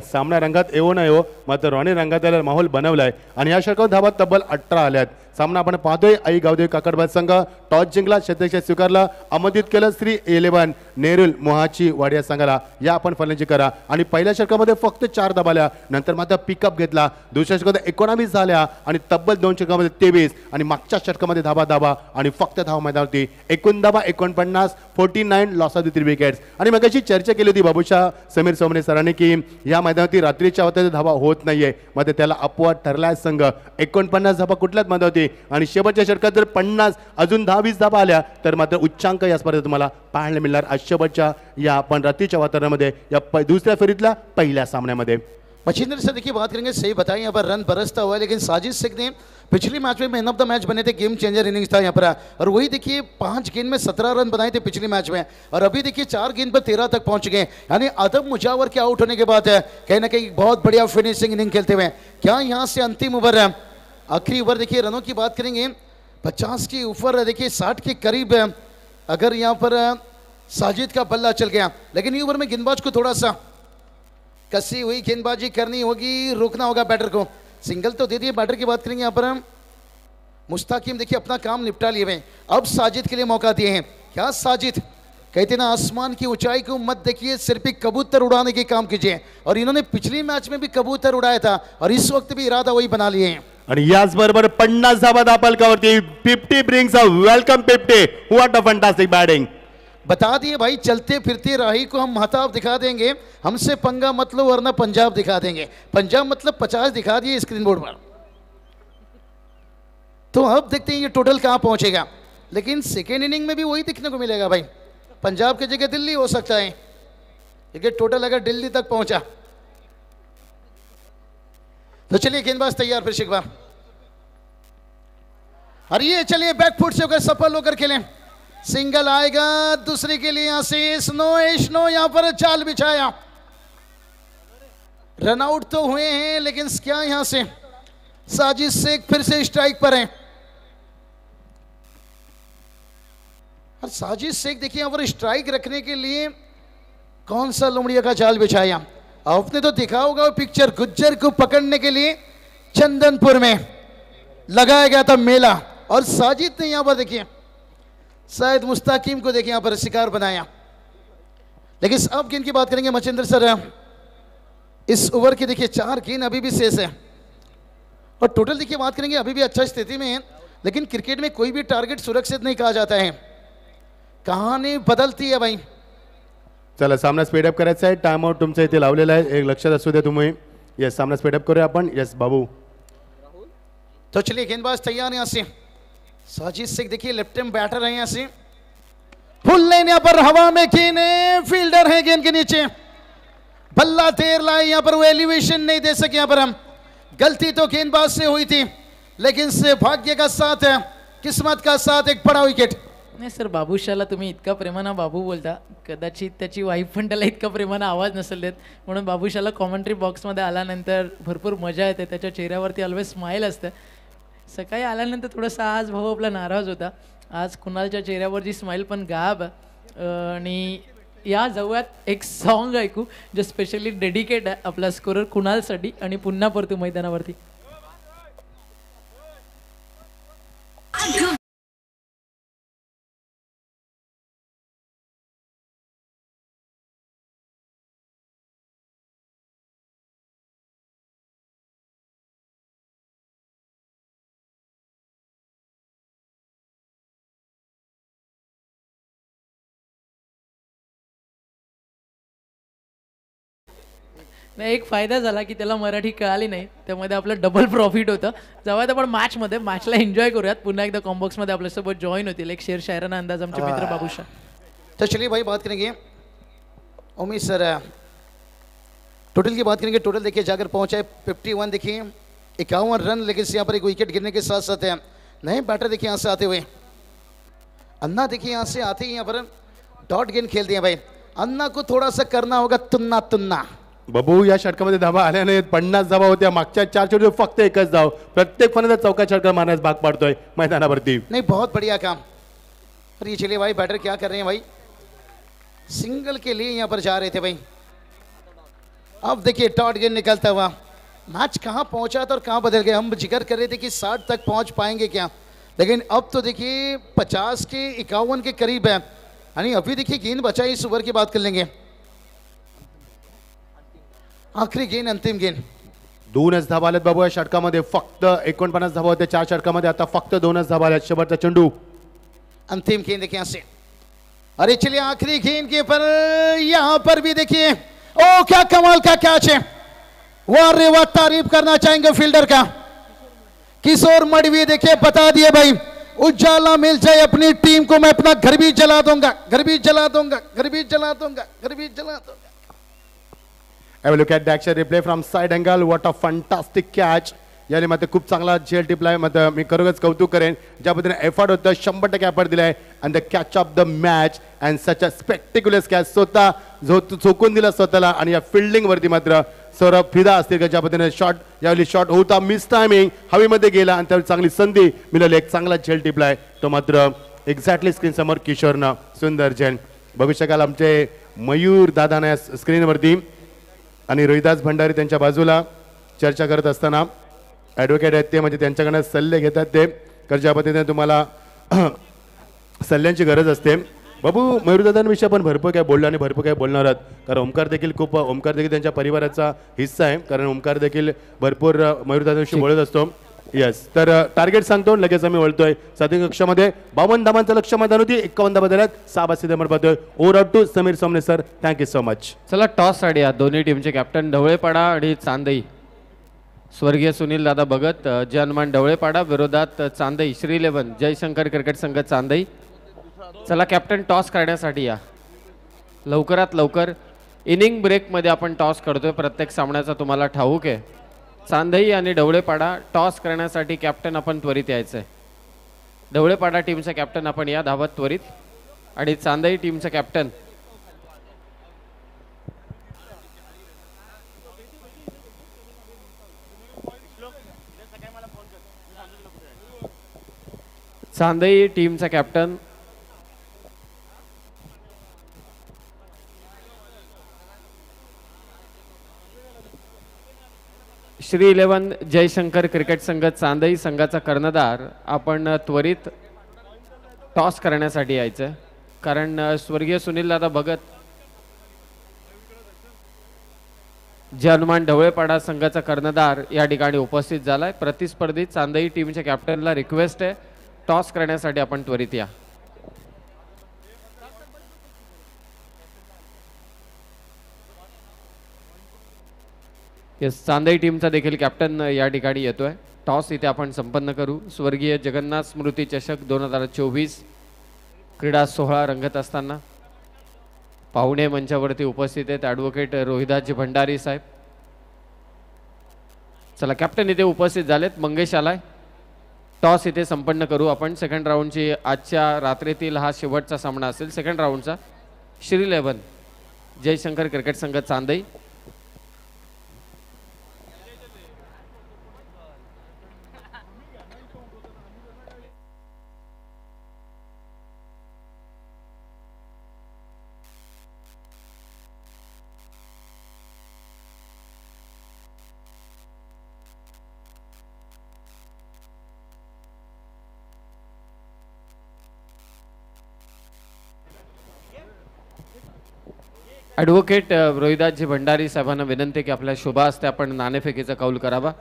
सामना रंगात येऊ न येऊ मात्र रॉनी रंगात माहोल बनवलाय आणि या षटकात धावा तब्बल 18 आल्यात. सामना आपण पाहतोय. आई गावदेवी काकडबाद संघ टॉस जिंकला, क्षेत्ररक्षण स्वीकारला, अमोदित केलं श्री 11 नेरुल मोहाची वाडिया संघाला. या आपण फलंदाजी करा. आणि पहिल्या षटकामध्ये फक्त 4 धावा आल्या, नंतर मात्र पिकअप घेतला. दुसऱ्या षटकामध्ये 19 झाल्या आणि तब्बल 2 षटकामध्ये 23 आणि मागच्या षटकामध्ये धावा आणि फक्त धावा मैदानावरती 49 49 लॉस ऑफ द 3 विकेट्स. आणि मग अशी चर्चा केली होती बाबूशा समीर सोमने सरांनी की या मैदानावरती रात्रीच्या अवतारात धावा होत नाहीये, मग त्याला अपवाद ठरलाय संघ. 49 धावा कुठल्याच मैदानावरती आणि शेवटच्या षटकात जर 50 अजून 10-20 धावा आल्या तर मात्र उच्चांक या स्पर्धेत तुम्हाला पाहायला मिळणार. आज शेवटच्या या आपण रात्रीच्या वातावरणामध्ये या दुसऱ्या फेरीतल्या पहिल्या सामन्यामध्ये. मच्छिंद्र से देखिए बात करेंगे, सही बताएं यहाँ पर रन बरसता हुआ है. लेकिन साजिद शेख ने पिछले मैच में मैन ऑफ द मैच बने थे, गेम चेंजर इनिंग्स था यहाँ पर. और वही देखिए 5 गेंद में 17 रन बनाए थे पिछले मैच में, और अभी देखिए 4 गेंद पर 13 तक पहुंच गए. यानी आदम मुजावर के आउट होने के बाद कहीं ना कहीं बहुत बढ़िया फिनिशिंग इनिंग खेलते हुए. क्या यहाँ से अंतिम ओवर, आखिरी ओवर देखिए रनों की बात करेंगे 50 के ऊपर, देखिए 60 के करीब अगर यहाँ पर साजिद का बल्ला चल गया. लेकिन ये ओवर में गेंदबाज को थोड़ा सा कसी हुई गेंदबाजी करनी होगी, रोकना होगा बैटर को. सिंगल तो दे दिए. बैटर की बात करेंगे यहाँ पर मुस्ताकिम देखिए अपना काम निपटा लिए हुए. अब साजिद के लिए मौका दिए हैं. क्या साजिद कहते ना, आसमान की ऊंचाई को मत देखिए, सिर्फ एक कबूतर उड़ाने के काम कीजिए. और इन्होंने पिछले मैच में भी कबूतर उड़ाया था और इस वक्त भी इरादा वही बना लिए हैं. आणि याचबरोबर 50 धावा दापलकावरती 50 brings a welcome 50. What a fantastic batting. बता दिए भाई, चलते फिरते राही को हम महताब दिखा देंगे. हमसे पंगा मत लो वरना पंजाब दिखा देंगे. पंजाब मतलब 50 दिखा दिए स्क्रीन बोर्ड पर. तो अब देखते हैं ये टोटल कहां पहुंचेगा. लेकिन सेकेंड इनिंग में भी वही दिखने को मिलेगा भाई. पंजाब की जगह दिल्ली हो सकता है, लेकिन टोटल अगर दिल्ली तक पहुंचा तो चलिए गेंदबाज तैयार. फिर शिकवा, और ये चलिए बैकफुट से होकर सफल होकर खेलें. सिंगल आएगा दूसरे के लिए. यहां से स्नो यहां पर जाल बिछाया. रनआउट तो हुए हैं, लेकिन क्या यहां से साजिद शेख फिर से स्ट्राइक पर है. और साजिद शेख देखिए यहां पर स्ट्राइक रखने के लिए कौन सा लोमड़िया का जाल बिछाया. आपने तो देखा होगा पिक्चर, गुज्जर को पकड़ने के लिए चंदनपुर में लगाया गया था मेला और साजिद ने यहां पर देखिए शायद मुस्ताकिम को देखिए यहां पर शिकार बनाया। लेकिन अब गेंद की बात करेंगे मचिंद्र सर, इस ओवर की देखिए 4 गेंद अभी भी शेष है और टोटल देखिए बात करेंगे अभी भी अच्छा स्थिति में है। लेकिन क्रिकेट में कोई भी टारगेट सुरक्षित नहीं कहा जाता है, कहानी बदलती है भाई। चला सामना स्पीडअप करायचा आहे, टाइम आउट तुमच्या इथे लावलेला आहे, एक लक्षात असू द्या तुम्ही. येस सामना स्पीडअप करूया आपण. येस बाबू. तो चलिए गेंदबाज तैयार है यहां से, साजिद शेख देखिए लेफ्ट हैंड बैटर है यहां से, फुल लाइन यहां पर हवा में गेंद है, फील्डर है गेंद के नीचे, बल्ला देर लाए यहां पर वो एलिवेशन नहीं दे सके। यहां पर हम गलती तो गेंदबाज से हुई थी लेकिन से भाग्य का साथ है, किस्मत का साथ, एक बड़ा विकेट। नाही सर, बाबूशाला तुम्ही इतका प्रेमानं बाबू बोलता, कदाचित त्याची वाईफ पण त्याला इतका प्रेमानं आवाज नसेल देत, म्हणून बाबूशाला कॉमेंट्री बॉक्समध्ये आल्यानंतर भरपूर मजा येते, त्याच्या चेहऱ्यावरती ऑलवेज स्माईल असते. सकाळी आल्यानंतर थोडासा आज भाऊ आपला नाराज होता, आज कुणालच्या चेहऱ्यावरची स्माईल पण गायब आहे. आणि या जवळात एक सॉन्ग ऐकू जे स्पेशली डेडिकेट आहे आपला स्कोरर कुणालसाठी, आणि पुन्हा परतू मैदानावरती. नाही, एक फायदा झाला की त्याला मराठी कळाली नाही, त्यामध्ये आपलं डबल प्रॉफिट होतं. जाऊयात आपण मॅचला एन्जॉय करूयात. पुन्हा एकदा कॉम्बॉक्समध्ये आपल्यासोबत जॉईन होतील एक शेर शायराना अंदाज आमचे मित्र बाबूशा. तो चलिए भाई बात करेंगे उमेश सर, टोटल की बात करेंगे. टोटल देखिए जाकर पहुंचा है 51, देखिए 51 रन, लेकिन यहाँ पर एक विकेट गिरने के साथ साथ है नए बैटर देखिए यहाँ से आते हुए. अन्ना देखिए यहाँ से आते ही यहाँ पर डॉट गेंद खेल दिए भाई. अन्ना को थोड़ा सा करना होगा तुन्ना तुन्ना. बाबू या षटकामध्ये धावा आल्या नाहीत, 50 धावा होत्या मागच्या 4 चेंडू फक्त एकच धाव, प्रत्येक फलंदाज चौका षटकार मारण्यास भाग पाडतोय मैदानावरती. नहीं बहुत बढ़िया काम. पर ये चलिए भाई बैटर क्या कर रहे हैं भाई, सिंगल के लिए यहाँ पर जा रहे थे भाई. अब देखिए डॉट गेंद निकलता हुआ. मैच कहाँ पहुंचा था और कहाँ बदल गया. हम जिक्र कर रहे थे कि 60 तक पहुंच पाएंगे क्या, लेकिन अब तो देखिए 50 के 51 के करीब है. यानी अभी देखिए गेंद बचा, इस ओवर की बात कर लेंगे. आखरी गेंद, अंतिम गेंद. 2च धावा आल्यात बाबू या षटकामध्ये, फक्त 49 धावा होत्या 4 षटकामध्ये, आता फक्त 2च धावा आल्यात. शेवटचा चेंडू, अंतिम गेंद देखिए यहां से. अरे चलिए आखिरी गेंद के पर यहां पर भी देखिए, ओ क्या कमाल का कैच है. वाह रे वाह, तारीफ करना चाहेंगे फील्डर का. किशोर मडवी देखिए बता दिए भाई, उजाला मिल जाए अपनी टीम को, मैं अपना घर भी जला दूंगा, घर भी जला दूंगा, घर भी जला दूंगा, घर भी जला दूंगा. have a look at the action replay from side angle. What a fantastic catch. याने मात्र खूप चांगला झेल टिपलाय, मात्र मी खरोखरच कौतुक करेन ज्या पद्धतीने एफर्ट होतं, 100% एफर्ट दिलाय. And the catch of the match and such a spectacular catch, स्वतः चोकून दिला स्वतःला. आणि या फिल्डिंग वरती मात्र सौरभ फिदा असतील का, ज्या पद्धतीने शॉट यावेळी शॉट होता, मिस टायमिंग, हवेमध्ये गेला आणि त्यावेळी चांगली संधी मिळाली, एक चांगला झेल टिपलाय तो मात्र एक्झॅक्टली स्क्रीन समोर किशोरनं सुंदर झेल बघू शकाल आमचे मयूर दादाने स्क्रीनवरती. आणि रोहिदास भंडारी त्यांच्या बाजूला चर्चा करत असताना ॲडव्होकेट आहेत ते, म्हणजे त्यांच्याकडनं सल्ले घेतात ते, कारण ज्या पद्धतीने तुम्हाला सल्ल्यांची गरज असते. बाबू मयूरदादांविषयी आपण भरपूर काय बोललो आणि भरपूर काय बोलणार आहात, कारण ओमकार देखील त्यांच्या परिवाराचा हिस्सा आहे, कारण ओमकार देखील भरपूर मयूरदादांविषयी बोलत असतो. येस, तर टार्गेट सांगतो लगेच आम्ही वळतोय. 7 कक्षामध्ये 52 धावांचं लक्ष्य मैदान होती, 51 धावा झाल्यात. 6 बाद सिद्धमर पाहतोय. Over out to Sameer Somne sir, thank you so much. चला टॉस साडी दोन्ही टीमचे कॅप्टन ढवळेपाडा आणि चांदई, स्वर्गीय सुनील दादा भगत, जनमान ढवळेपाडा विरोधात चांदई श्री 11 जयशंकर क्रिकेट संघ चांदई. चला कॅप्टन टॉस करण्यासाठी या लवकरात लवकर. इनिंग ब्रेकमध्ये आपण टॉस करतोय, प्रत्येक सामन्याचा तुम्हाला ठाऊक आहे. चांदई आणि ढवळेपाडा टॉस करण्यासाठी कॅप्टन आपण त्वरित यायचं आहे. ढवळेपाडा टीमचा कॅप्टन आपण या धावत त्वरित, आणि चांदई टीमचा कॅप्टन चांदई टीमचा कॅप्टन श्री 11 जयशंकर क्रिकेट संघ चांदई संघाचा कर्णधार आपण त्वरित टॉस करण्यासाठी यायचं, कारण स्वर्गीय सुनील दादा भगत जे हनुमान ढवळेपाडा संघाचा कर्णधार या ठिकाणी उपस्थित झालाय. प्रतिस्पर्धी चांदई टीमच्या कॅप्टनला रिक्वेस्ट आहे टॉस करण्यासाठी आपण त्वरित या. येस, चांदई टीमचा देखील कॅप्टन या ठिकाणी येतोय. टॉस इथे आपण संपन्न करू. स्वर्गीय जगन्नाथ स्मृती चषक 2024 क्रीडा सोहळा रंगत असताना पाहुणे मंचावरती उपस्थित आहेत ॲडव्होकेट रोहिदासजी भंडारी साहेब. चला, कॅप्टन इथे उपस्थित झालेत. मंगेश आलाय. टॉस इथे संपन्न करू आपण. सेकंड राऊंडची आजच्या रात्रीतील हा शेवटचा सामना असेल सेकंड राऊंडचा. श्री 11 जयशंकर क्रिकेट संघ चांदई. ॲडव्होकेट रोहिदासजी भंडारी साहेबांना विनंती की आपल्या शुभा हस्ते आपण नाणेफेकीचा कौल करावा.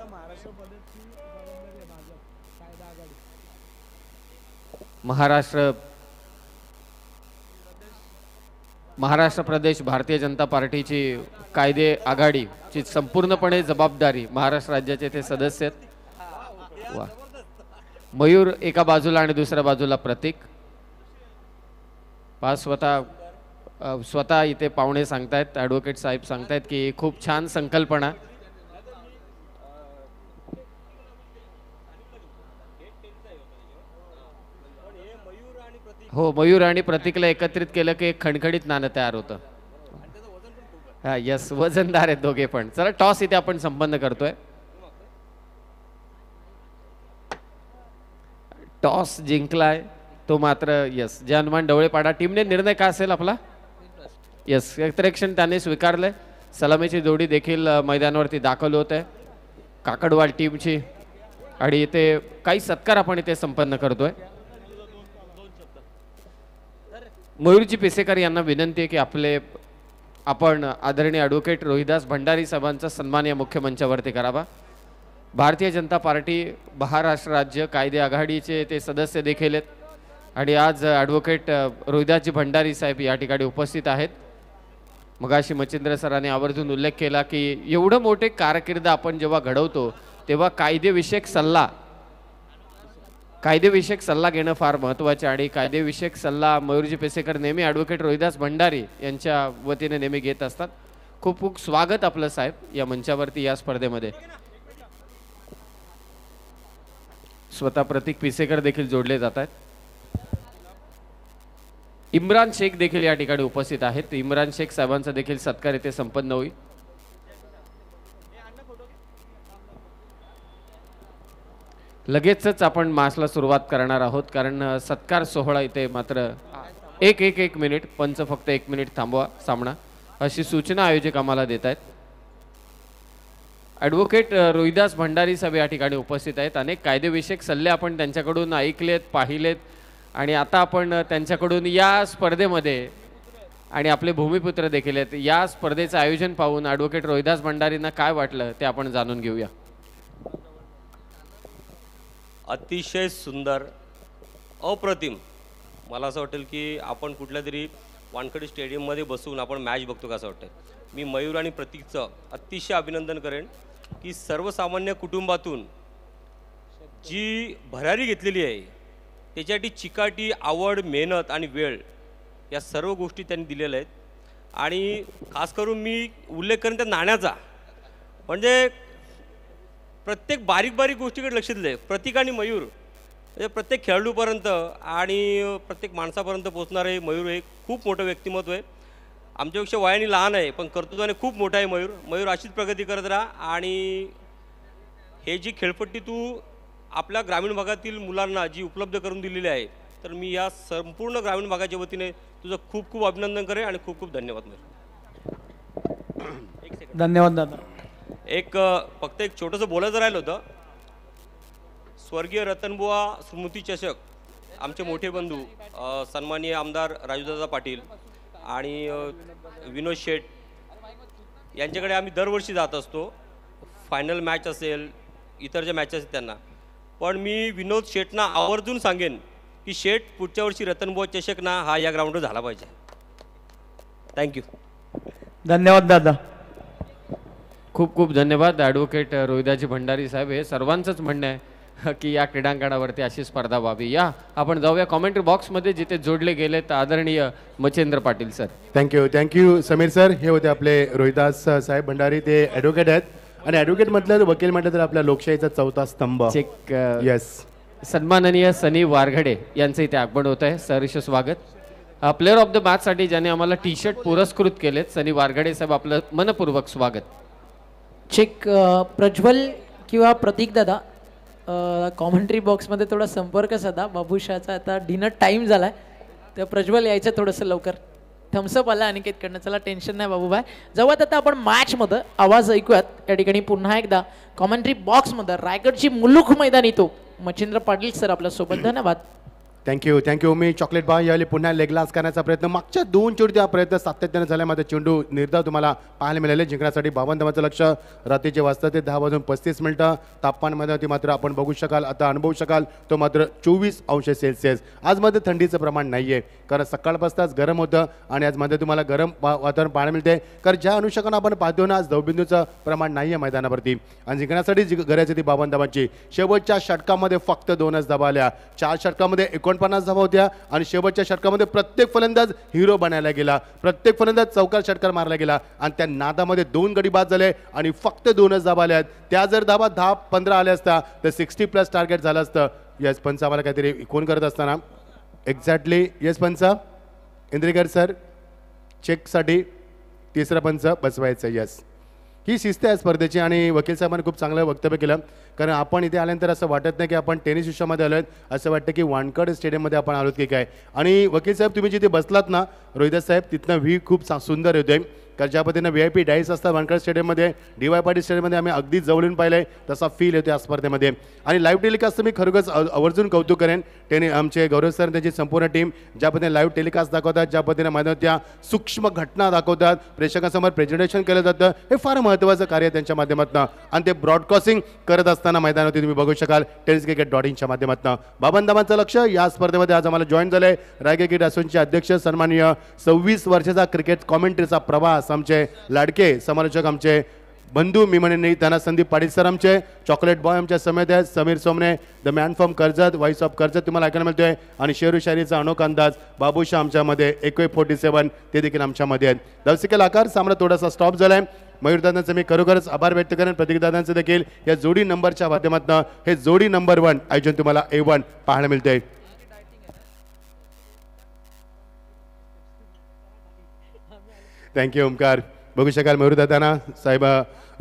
महाराष्ट्र प्रदेश भारतीय जनता पार्टीची कायदे आघाडीची संपूर्णपणे जबाबदारी महाराष्ट्र राज्याचे ते सदस्य आहेत. वा, मयूर एका बाजूला आणि दुसऱ्या बाजूला प्रतीक. स्वतः इथे पाहुणे सांगतायत, ॲडव्होकेट साहेब सांगतायत की खूप छान संकल्पना. हो, मयूर आणि प्रतीकला एकत्रित केलं की एक खणखणीत नाणं तयार होतं. हा, यस, वजनदार आहेत दोघे पण. चला, टॉस इथे आपण संपन्न करतोय. टॉस जिंकलाय तो मात्र यस जे हनुमान ढवळेपाडा टीमने. निर्णय काय असेल आपला? यस, क्षेत्ररक्षण त्याने स्वीकारलंय. सलामीची जोडी देखील मैदानावरती दाखल होत आहे काकडवाल टीमची. आणि इथे काही सत्कार आपण इथे संपन्न करतोय. मयूरजी पिसेकर यांना विनंती आहे की आपण आदरणीय ॲडव्होकेट रोहिदास भंडारी साहेबांचा सन्मान या मुख्य मंचावरती करावा. भारतीय जनता पार्टी महाराष्ट्र राज्य कायदे आघाडीचे ते सदस्य देखील आहेत आणि आज ॲडव्होकेट रोहिदासजी भंडारी साहेब या ठिकाणी उपस्थित आहेत. मगाशी मच्छिंद्र सरांनी आवर्जून उल्लेख केला की एवढं मोठे कारकीर्द आपण जेव्हा घडवतो तेव्हा कायदेविषयक सल्ला घेणं फार महत्त्वाचे. आणि कायदेविषयक सल्ला मयूरजी पेसेकर नेहमी ॲडव्होकेट रोहिदास भंडारी यांच्या वतीने नेहमी घेत असतात. खूप खूप स्वागत आपलं साहेब या मंचावरती या स्पर्धेमध्ये. स्वतः प्रतीक पिसेकर देखील जोडले जात आहेत. इम्रान शेख देखील या ठिकाणी उपस्थित आहेत. इम्रान शेख साहेबांचा देखील सत्कार इथे संपन्न होईल. लगेचच आपण मासला सुरुवात करणार आहोत कारण सत्कार सोहळा इथे मात्र एक मिनिट पंच फक्त 1 मिनिट थांबवा सामना अशी सूचना आयोजक आम्हाला देत आहेत. ॲडव्होकेट रोहिदास भंडारी साहेब या ठिकाणी उपस्थित आहेत. अनेक कायदेविषयक सल्ले आपण त्यांच्याकडून ऐकलेत, पाहिलेत आणि आता आपण त्यांच्याकडून या स्पर्धेमध्ये आणि आपले भूमिपुत्र देखील आहेत या स्पर्धेचं आयोजन पाहून ॲडव्होकेट रोहिदास भंडारींना काय वाटलं ते आपण जाणून घेऊया. अतिशय सुंदर, अप्रतिम. मला असं वाटेल की आपण कुठल्या तरी वानखडे स्टेडियममध्ये बसून आपण मॅच बघतो का असं वाटतं. मी मयूर आणि प्रतीकचं अतिशय अभिनंदन करेन की सर्वसामान्य कुटुंबातून जी भरारी घेतलेली आहे त्याच्यासाठी चिकाटी, आवड, मेहनत आणि वेळ या सर्व गोष्टी त्यांनी दिलेल्या आहेत. आणि खास करून मी उल्लेख करेन त्या नाण्याचा, म्हणजे प्रत्येक बारीक बारीक गोष्टीकडे लक्ष दिलं आहे. प्रतीक आणि मयूर म्हणजे प्रत्येक खेळाडूपर्यंत आणि प्रत्येक माणसापर्यंत पोचणारे मयूर हे खूप मोठं व्यक्तिमत्व आहे. आमच्यापेक्षा वयाने लहान आहे पण कर्तृत्वाने खूप मोठा आहे मयूर अशीच प्रगती करत राहा. आणि हे जी खेळपट्टी तू आपल्या ग्रामीण भागातील मुलांना जी उपलब्ध करून दिलेली आहे तर मी या संपूर्ण ग्रामीण भागाच्या वतीने तुझं खूप खूप अभिनंदन करेन आणि खूप खूप धन्यवाद. धन्यवाद दादा. फक्त एक छोटंसं बोलायचं राहिलं होतं. स्वर्गीय रतनबुवा स्मृती चषक आमचे मोठे बंधू सन्माननीय आमदार राजूदादा पाटील आणि विनोद शेठ यांच्याकडे आम्ही दरवर्षी जात असतो. फायनल मॅच असेल, इतर ज्या मॅचेस आहेत त्यांना. पण मी विनोद शेठना आवर्जून सांगेन की शेठ पुढच्या वर्षी रतनबुवा चषक ना हा या ग्राउंडवर झाला पाहिजे. थँक्यू. धन्यवाद दादा. खूप खूप धन्यवाद ॲडव्होकेट रोहिदाजी भंडारी साहेब. हे सर्वांचंच म्हणणं आहे की या क्रीडांगणावरती अशी स्पर्धा व्हावी. या आपण जाऊया कॉमेंट्री बॉक्समध्ये जिथे जोडले गेलेत आदरणीय Machhindra Patil sir. Thank you Sameer sir. हे होते आपले रोहिदास साहेब भंडारी. ते ॲडव्होकेट आहेत आणि ॲडव्होकेट म्हटलं तर वकील म्हटलं तर आपल्या लोकशाहीचा चौथा स्तंभ. Check yes. सन्माननीय सनी वारघडे यांचं इथे आगमन होत आहे. सहर्ष स्वागत. प्लेअर ऑफ द मॅचसाठी ज्याने आम्हाला टी शर्ट पुरस्कृत केलेत सनी वारघडे साहेब, आपलं मनपूर्वक स्वागत. चेक प्रज्वल किंवा प्रतीक दादा कॉमेंट्री बॉक्समध्ये थोडा संपर्क साधा. बाबूशाचा आता डिनर टाईम झाला आहे तर प्रज्वल यायचं थोडंसं लवकर. थम्सअप आला अनिकेतकडनं. चला टेन्शन नाही बाबूबाय. जेव्हा आता आपण मॅचमध्ये आवाज ऐकूयात या ठिकाणी पुन्हा एकदा कॉमेंट्री बॉक्समध्ये रायगडची मुलुख मैदानी तो मच्छिंद्र पाटील सर आपल्यासोबत. धन्यवाद. थँक्यू. मी चॉकलेट बाय यावेळी पुन्हा लेगलास करण्याचा प्रयत्न. मागच्या 2 चेंडूत हा प्रयत्न सातत्याने झाल्यामध्ये चेंडू निर्धाव तुम्हाला पाहायला मिळाले. जिंकण्यासाठी 52 धावांचं लक्ष. रात्रीचे वाजता ते 10 वाजून 35 मिनिटं. तापमानमध्ये मात्र आपण बघू शकाल, आता अनुभवू शकाल तो मात्र 24°C. आज मध्ये थंडीचं प्रमाण नाही आहे कारण सकाळपासूनच गरम होतं आणि आज मध्ये तुम्हाला गरम वातावरण पाहायला मिळते. कारण ज्या अनुषंगानं आपण पाहतो ना, आज दवबिंदूचं प्रमाण नाही आहे मैदानावरती आणि जिंकण्यासाठी जी गरज ती 52 धावांची. शेवटच्या षटकामध्ये फक्त 2च धावा आल्या. 4 षटकामध्ये 49 धावा होत्या आणि शेवटच्या षटकामध्ये प्रत्येक फलंदाज हिरो बनायला गेला. प्रत्येक फलंदाज चौकार षटकार मारला गेला आणि त्या नादामध्ये 2 गडी बाद झाले आणि फक्त 2च धावा आल्या. त्या जर धावा 10-15 आल्या असता तर 60+ टार्गेट झालं असतं. यस पंच आम्हाला काहीतरी कोण करत असताना एक्झॅक्टली. यस पंच इंद्रेकर सर चेकसाठी तिसरा पंच बसवायचं. यस, ही शिस्त आहे स्पर्धेची आणि वकील साहेबांनी खूप चांगलं वक्तव्य केलं. कारण आपण इथे आल्यानंतर असं वाटत नाही की आपण टेनिस विश्वामध्ये आलो आहेत, असं वाटतं की वानखड स्टेडियममध्ये आपण आलोत की काय. आणि वकील साहेब तुम्ही जिथे बसलात ना रोहिदास साहेब, तिथनं व्ह्यू खूप सुंदर होते. कारण ज्या पद्धतीनं VIP डाईस असतात वानखड स्टेडियममध्ये, DY पाटील स्टेडियममध्ये आम्ही अगदी जवळून पाहिलं आहे, तसा फील येतो या स्पर्धेमध्ये. आणि लाईव्ह टेलिकास्ट मी खरोखरच आवर्जून कौतुक करेन. त्याने आमचे गौरव सर त्यांची संपूर्ण टीम ज्या पद्धतीने लाईव्ह टेलिकास्ट दाखवतात, ज्या पद्धतीने मैदानात त्या सूक्ष्म घटना दाखवतात, प्रेक्षकांसमोर प्रेझेंटेशन केलं जातं, हे फार महत्त्वाचं कार्य आहे त्यांच्या माध्यमातून. आणि ते ब्रॉडकास्टिंग करत असताना मैदानावरती तुम्ही बघू शकाल tenniscricket.inच्या माध्यमातून. 52 धावांचं लक्ष या स्पर्धेमध्ये आज आम्हाला जॉईन झालंय रायगड क्रिकेट असोसिएशनचे अध्यक्ष सन्माननीय 26 वर्षाचा क्रिकेट कॉमेंट्रीचा प्रवास आमचे लाडके समालोचक आमचे बंधू, मी म्हणेन त्यांना संदीप पाटील सर आमचे, चॉकलेट बॉय आमच्या समेत आहेत, Sameer Somne the man from Karjat, voice of Karjat तुम्हाला ऐकायला मिळतोय. आणि शेरू शायरीचा अनोखा अंदाज बाबूशा आमच्यामध्ये, AK-47 ते देखील आमच्यामध्ये आहेत. दर्शकेल आकार सामना थोडासा स्टॉप झालाय. मयूरदादांचं मी खरोखरच आभार व्यक्त करेन. प्रतीकदादांचं देखील या जोडी नंबरच्या माध्यमातून हे जोडी नंबर 1 आयोजन तुम्हाला A1 पाहायला मिळतंय. थँक्यू ओमकार. बघू शकाल मयूरदादांना साहेब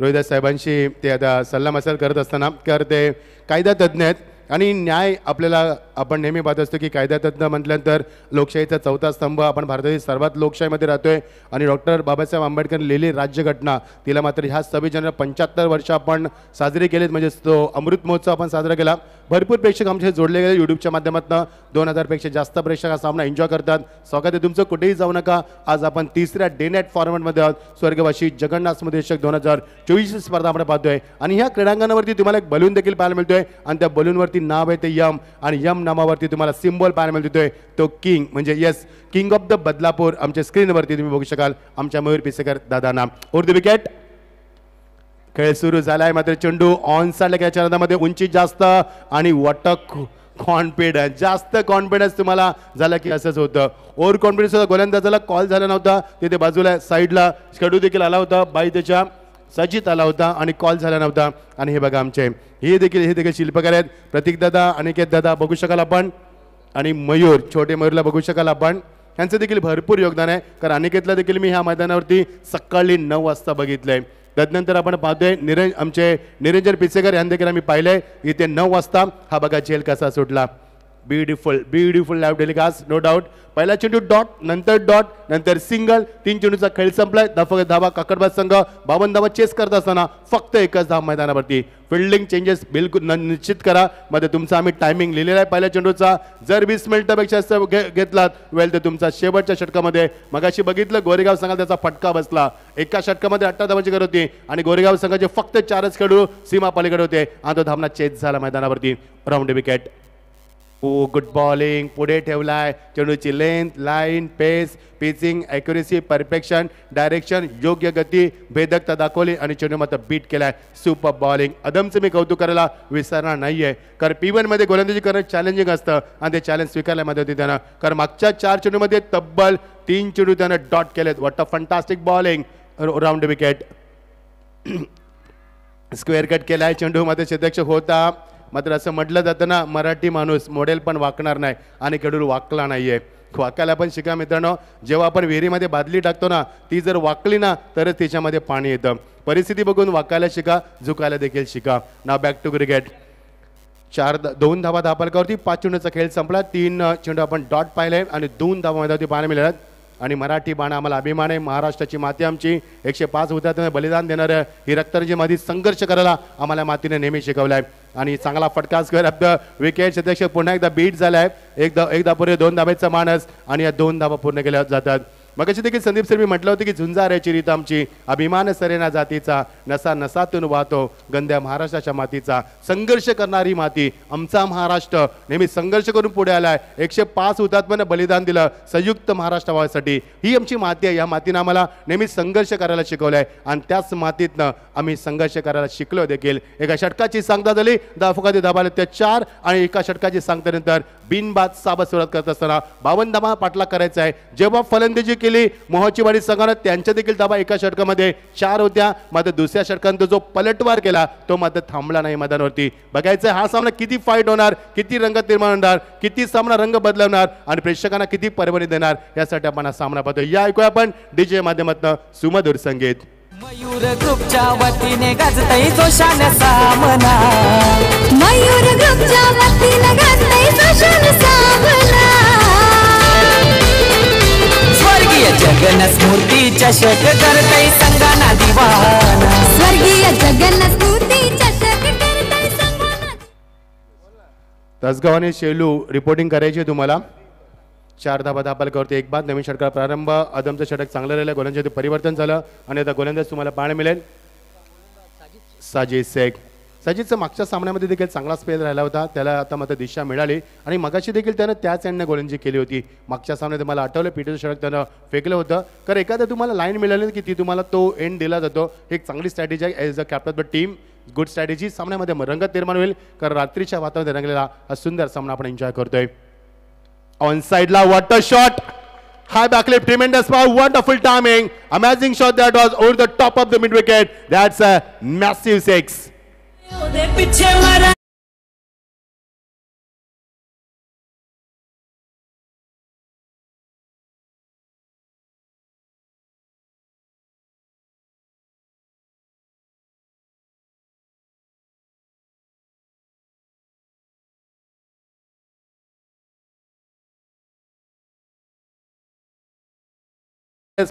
रोहिदास साहेबांशी ते आता सल्ला मसाल करत असताना, कारण ते कायदा तज्ज्ञ आहेत आणि न्याय आपल्याला आपण नेहमी पाहत असतो की कायदा तज्ज्ञ म्हटल्यानंतर लोकशाहीचा चौथा स्तंभ, आपण भारतातील सर्वात लोकशाहीमध्ये राहतोय आणि डॉक्टर बाबासाहेब आंबेडकर लिहिलेली राज्यघटना, तिला मात्र ह्या 26 जानेवारी 75 वर्ष आपण साजरी केलीत, म्हणजे तो अमृत महोत्सव आपण साजरा केला. भरपूर प्रेक्षक आमचे जोडले गेले यूट्यूबच्या माध्यमातून. 2000पेक्षा जास्त प्रेक्षक हा सामना एन्जॉय करतात. स्वागत आहे तुमचं, कुठेही जाऊ नका. आज आपण तिसऱ्या डे नाईट फॉर्मॅटमध्ये आहोत. स्वर्गवासी जगन्नाथ स्मृतिचषक 2024 स्पर्धा आपण पाहतोय आणि ह्या क्रीडांगणावरती तुम्हाला एक बलून देखील पाहायला मिळतोय आणि त्या बलूनवरती नाव आहे ते यम, आणि यम नामावरती तुम्हाला सिम्बॉल पाहायला मिळतोय तो किंग, म्हणजे yes king of the Badlapur. आमच्या स्क्रीनवरती तुम्ही बघू शकाल आमच्या मयूर पिसेकर दादांना. Over the wicket. खेळ सुरू झालाय, मात्र चेंडू ऑन साइड याच्या नादामध्ये उंची जास्त आणि वॉटक कॉन्फिडन्स, जास्त कॉन्फिडन्स तुम्हाला झाला की असंच होतं. ओव्हर कॉन्फिडन्स होता. गोलंदाजाला कॉल झाला नव्हता, तिथे बाजूला साईडला खेळू देखील आला होता, बाई त्याच्या सजित आला होता आणि कॉल झाला नव्हता. आणि हे बघा आमचे हे देखील शिल्पकार आहेत. प्रतीक दादा, अनिकेत दादा बघू शकाल आपण, आणि मयूर, छोटे मयूरला बघू शकाल आपण. यांचं देखील भरपूर योगदान आहे, कारण अनिकेतला देखील मी ह्या मैदानावरती सकाळी 9 वाजता बघितलंय. त्यानंतर आपण पाहतोय आमचे निरंजन पिसेकर यांना देखील आम्ही पाहिलंय इथे 9 वाजता. हा बघा झेल कसा सुटला. Beautiful live telecast no doubt. पहिला चेंडू डॉट, नंतर डॉट, नंतर सिंगल. 3 चेंडूचा खेळ संपलाय. धावा काकडबाज संघ 52 धावा चेस करत असताना फक्त एकच धाव मैदानावरती. फिल्डिंग चेंजेस बिलकुल निश्चित करा. मध्ये तुमचा आम्ही टायमिंग लिहिलेला आहे पहिल्या चेंडूचा. जर 20 मिनिटापेक्षा घेतलात वेल तर तुमचा शेवटच्या षटकामध्ये मगाशी बघितलं गोरेगाव संघाला त्याचा फटका बसला. एका षटकामध्ये 18 धावांची गरज होती आणि गोरेगाव संघाचे फक्त 4च खेळाडू सीमा पलीकडे होते आणि तो धावना चेस झाला मैदानावरती. Round wicket. Oh good bowling. पुढे ठेवलाय चेंडूची length, line, pace, pitching, accuracy, perfection, direction, योग्य गती, भेदकता दाखवली आणि चेंडू मात्र बीट केलाय. Super bowling. अदमचं मी कौतुक करायला विसरणार नाहीये कारण P1 मध्ये गोलंदाजी करणं चॅलेंजिंग असतं आणि ते चॅलेंज स्वीकारल्या मध्ये होती त्यानं कारण मागच्या 4 चेंडूमध्ये तब्बल 3 चेंडू त्यानं डॉट केलेत. What a fantastic bowling. Round wicket. Square cut केलाय चेंडू मध्ये क्षेत्ररक्षक होता मात्र असं म्हटलं जातं ना मराठी माणूस मॉडेल पण वाकणार नाही आणि खेळून वाकला नाहीये. वाकायला पण शिका मित्रांनो. जेव्हा आपण विहिरीमध्ये बादली टाकतो ना ती जर वाकली ना तरच तिच्यामध्ये पाणी येतं. परिस्थिती बघून वाकायला शिका, झुकायला देखील शिका. नाव बॅक टू क्रिकेट. 2 धावा धापालकावरती. 5 चेंडूचा खेळ संपला. 3 चेंडू आपण डॉट पाहिले आणि 2 धावा मैदानावरती पाहायला मिळाल्यात. आणि मराठी बाणा आम्हाला अभिमान आहे. महाराष्ट्राची माती आमची. 105 हुतात्म्यांना बलिदान देणाऱ्या ही रक्तरंजी मध्ये संघर्ष करायला आम्हाला मातीने नेहमी शिकवलाय. आणि चांगला फटका स्क्वेअर ऑफ द विकेट. क्षेत्ररक्षक पुन्हा एकदा बीट झालाय. एकदा पूर्ण 2 धाब्याचा मानस आणि या 2 धावा पूर्ण केल्या जातात. मगाशी देखील संदीप सर मी म्हटलं होतं की झुंजाऱ्याची रीत आमची, अभिमान सरेना जातीचा, नसा नसातून वाहतो गंध्या महाराष्ट्राच्या मातीचा. संघर्ष करणारी माती आमचा महाराष्ट्र नेहमी संघर्ष करून पुढे आलाय. 105 हुतात्म्यांना बलिदान दिलं संयुक्त महाराष्ट्र व्हायसाठी. ही आमची माती आहे. या मातीनं आम्हाला नेहमी संघर्ष करायला शिकवलंय आणि त्याच मातीतनं आम्ही संघर्ष करायला शिकलो देखील. एका षटकाची सांगता झाली. 10 फुकाती धाबाला त्या 4 आणि एका षटकाची सांगतानंतर बिनबाद साबत सुरुवात करत असताना 52 धावा पाठलाग करायचा आहे. जेव्हा फलंदाजी केली मोहाचीवाडी संघानं त्यांच्या देखील धावा एका षटकामध्ये 4 होत्या. मात्र दुसऱ्या षटकांत जो पलटवार केला तो मात्र थांबला नाही मैदानावरती. बघायचं हा सामना किती फाईट होणार, किती रंगत निर्माण होणार, किती सामना रंग बदलवणार आणि प्रेक्षकांना किती परभणी देणार यासाठी आपण हा सामना पाहतो. या ऐकूया आपण डीजे माध्यमातून सुमधुर संगीत. मयूर ग्रुपच्या वतीने गाजतय जोशाने सामना. मयूर ग्रुपच्या वतीने गाजतय जोशाने सामना. स्वर्गीय जगन्नाथ चषक करतय संगाना दिवाना. स्वर्गीय जगन्नाथ चषक करतय संगाना. तासगाव आणि शेलू रिपोर्टिंग करायची तुम्हाला. 4 धाबा धापालकावरती 1 बाद. नवीन षटकार प्रारंभ. अदमचं षटक चांगलं राहिलं. गोलंदाजी परिवर्तन झालं आणि आता गोलंदाज तुम्हाला पाहायला मिळेल साजिद शेख. साजिदचं मागच्या सामन्यामध्ये देखील चांगला स्पेल राहिला होता. त्याला आता मात्र दिशा मिळाली आणि मगाशी देखील त्यानं त्याच एंडने गोलंदाजी केली होती. मागच्या सामन्यात मला आठवलं पीटीचं षटक त्यानं फेकलं होतं कारण एखादं तुम्हाला लाईन मिळाली की ती तुम्हाला तो एंड दिला जातो. एक चांगली स्ट्रॅटेजी आहे as a captain of the team. Good strategy. सामन्यामध्ये रंगत निर्माण होईल कारण रात्रीच्या वातावरणात रंगलेला हा सुंदर सामना आपण एन्जॉय करतोय. ऑन साइडला water shot. High backlip, tremendous power, wonderful timing, amazing shot that was over the top of the mid wicket. That's a massive 6.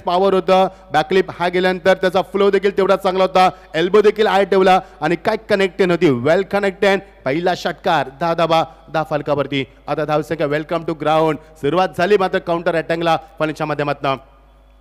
Power होतं. बॅकलिप हा गेल्यानंतर त्याचा फ्लो देखील तेवढा चांगला होता. एल्बो देखील आय ठेवला आणि काय कनेक्टेड होती. वेल कनेक्टेड. पहिला षटकार 10 धाबा 10 फलकावरती. आता धावसंख्या वेलकम टू ग्राउंड. सुरुवात झाली मात्र काउंटर अटॅकला फलंदाजाच्या माध्यमातून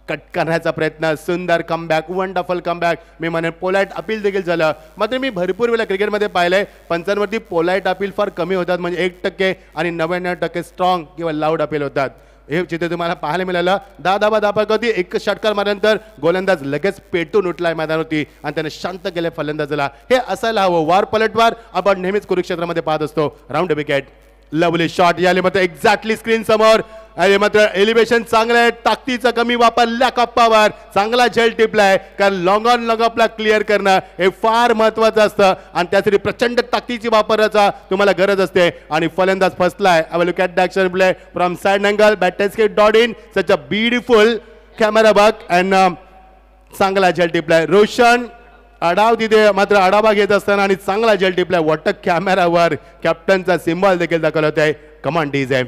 कट करण्याचा प्रयत्न. सुंदर कमबॅक, वंडरफुल कमबॅक. मी म्हणेन पोलाइट अपील देखील झालं. मात्र मी भरपूर वेळा क्रिकेटमध्ये पाहिलंय पंचांवरती पोलाइट अपील फार कमी होतात. म्हणजे 1% आणि 99% स्ट्रॉंग किंवा लाऊड अपील होतात. हे चित्र तुम्हाला पाहायला मिळालं. 10 धाबा धापालकावरती एक षटकार मारल्यानंतर गोलंदाज लगेच पेटून उठलाय मैदानावरती आणि त्याने शांत केले फलंदाजाला. हे असायला हवं. वार पलटवार आपण नेहमीच कुरुक्षेत्रामध्ये पाहत असतो. Round wicket. Lovely shot. याले मात्र एक्झॅक्टली स्क्रीन समोर. आणि मात्र एलिव्हेशन चांगलं आहे. ताकदीचा कमी वापर, लॅक ऑफ पॉवर. चांगला झेल टिपलाय कारण लॉंग ऑन लॉंग ऑफला क्लिअर करणं हे फार महत्वाचं असतं आणि त्यासाठी प्रचंड ताकदीची वापराचा तुम्हाला गरज असते. आणि फलंदाज फसलाय. I will look at the action play from side angle. Bat dot in. Such a beautiful camera back and चांगला झेल टिपलाय. रोशन आढाव तिथे मात्र आढावा घेत असताना आणि चांगला झेल टिपलाय. वॉटर कॅमेरावर कॅप्टनचा सिम्बॉल देखील दाखवला होता. कमान डीजे.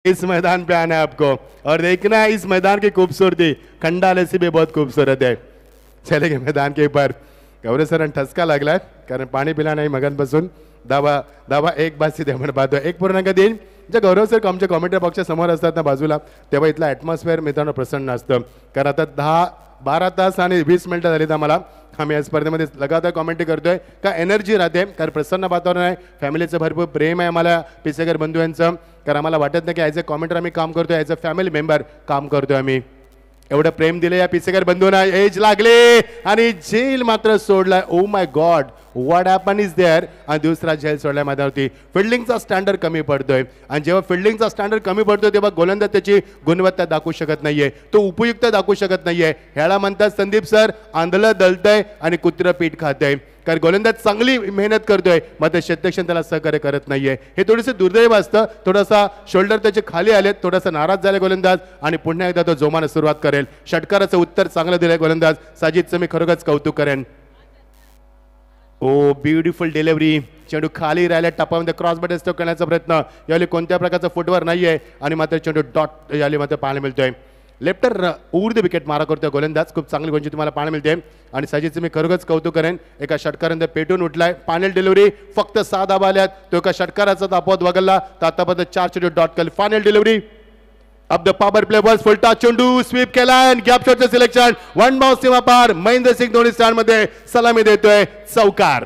इस मैदान पे आना है आपको और देखना है इस मैदान की खूबसूरती. खंडाले से भी बहुत खूबसूरत है. चलेंगे मैदान के ऊपर. गौरव सर ठसका लागलाय कारण पाणी पिला नाही मगांपासून. धावा धावा एक बाद सिधे आपण पाहतोय 1.3. जे गौरव सर आमच्या कॉमेंट्री बॉक्सच्या समोर असतात ना बाजूला तेव्हा इथलं ॲटमॉस्फिअर मित्रांनो प्रसन्न असतं. कारण आता 12 तास आणि 20 मिनिटं झालीत आम्हाला. आम्ही या स्पर्धेमध्ये लगातार कॉमेंट्री करतोय का एनर्जी राहते कारण प्रसन्न वातावरण आहे. फॅमिलीचं भरपूर प्रेम आहे आम्हाला पिसेकर बंधू यांचं. कारण आम्हाला वाटत नाही की ॲज अ कॉमेंटर आम्ही काम करतोय ॲज अ फॅमिली मेंबर काम करतोय आम्ही. एवढं प्रेम दिलं या पिसेकर बंधूंना. एज लागले आणि जेल मात्र सोडलाय. Oh my god what happen is there. आणि दुसरा जेल सोडलाय मैदानावरती. फिल्डिंगचा स्टँडर्ड कमी पडतोय आणि जेव्हा फिल्डिंगचा स्टँडर्ड कमी पडतोय तेव्हा गोलंदाज त्याची गुणवत्ता दाखवू शकत नाहीये. तो उपयुक्त दाखवू शकत नाहीये. ह्याला म्हणतात संदीप सर आंधळं दलतंय आणि कुत्रं पीठ खातंय. कारण गोलंदाज चांगली मेहनत करतोय मात्र क्षेत्ररक्षण त्याला सहकार्य करत नाहीये. हे थोडेसे दुर्दैव असतं. थोडासा शोल्डर त्याचे खाली आलेत. थोडासा नाराज झाले गोलंदाज आणि पुन्हा एकदा तो जोमाने सुरुवात करेल. षटकाराचं उत्तर चांगलं दिलंय गोलंदाज. साजिदचं मी खरोखरच कौतुक करेन. ओ ब्युटिफुल डिलिव्हरी. चेंडू खाली राहिल्या टप्प्यामध्ये क्रॉस बॅट स्ट्रोक करण्याचा प्रयत्न. यावेळी कोणत्या प्रकारचा फुटवर नाहीये आणि मात्र चेंडू डॉट यावेळी मात्र पाहायला मिळतोय. लेफ्टर ऊर्ध विकेट मारा करतोय गोलंदाज. खूप चांगली गोंची तुम्हाला पाहायला मिळते आणि साजिदचं मी खरोखरच कौतुक करेन. एका षटकारांत पेटून उठलाय. फायनल डिलिव्हरी फक्त 6 धावा आल्यात. तो एका षटकाराचा तापवत वगळला तर आतापर्यंत 4 चेंडू डॉट केले. Final delivery of the power play was full touch चेंडू स्वीप केला आणि गॅप शॉटचं सिलेक्शन. वन बाउन्स सीमा पार. महेंद्र सिंग धोनी स्टँड मध्ये सलामी देतोय. चौकार.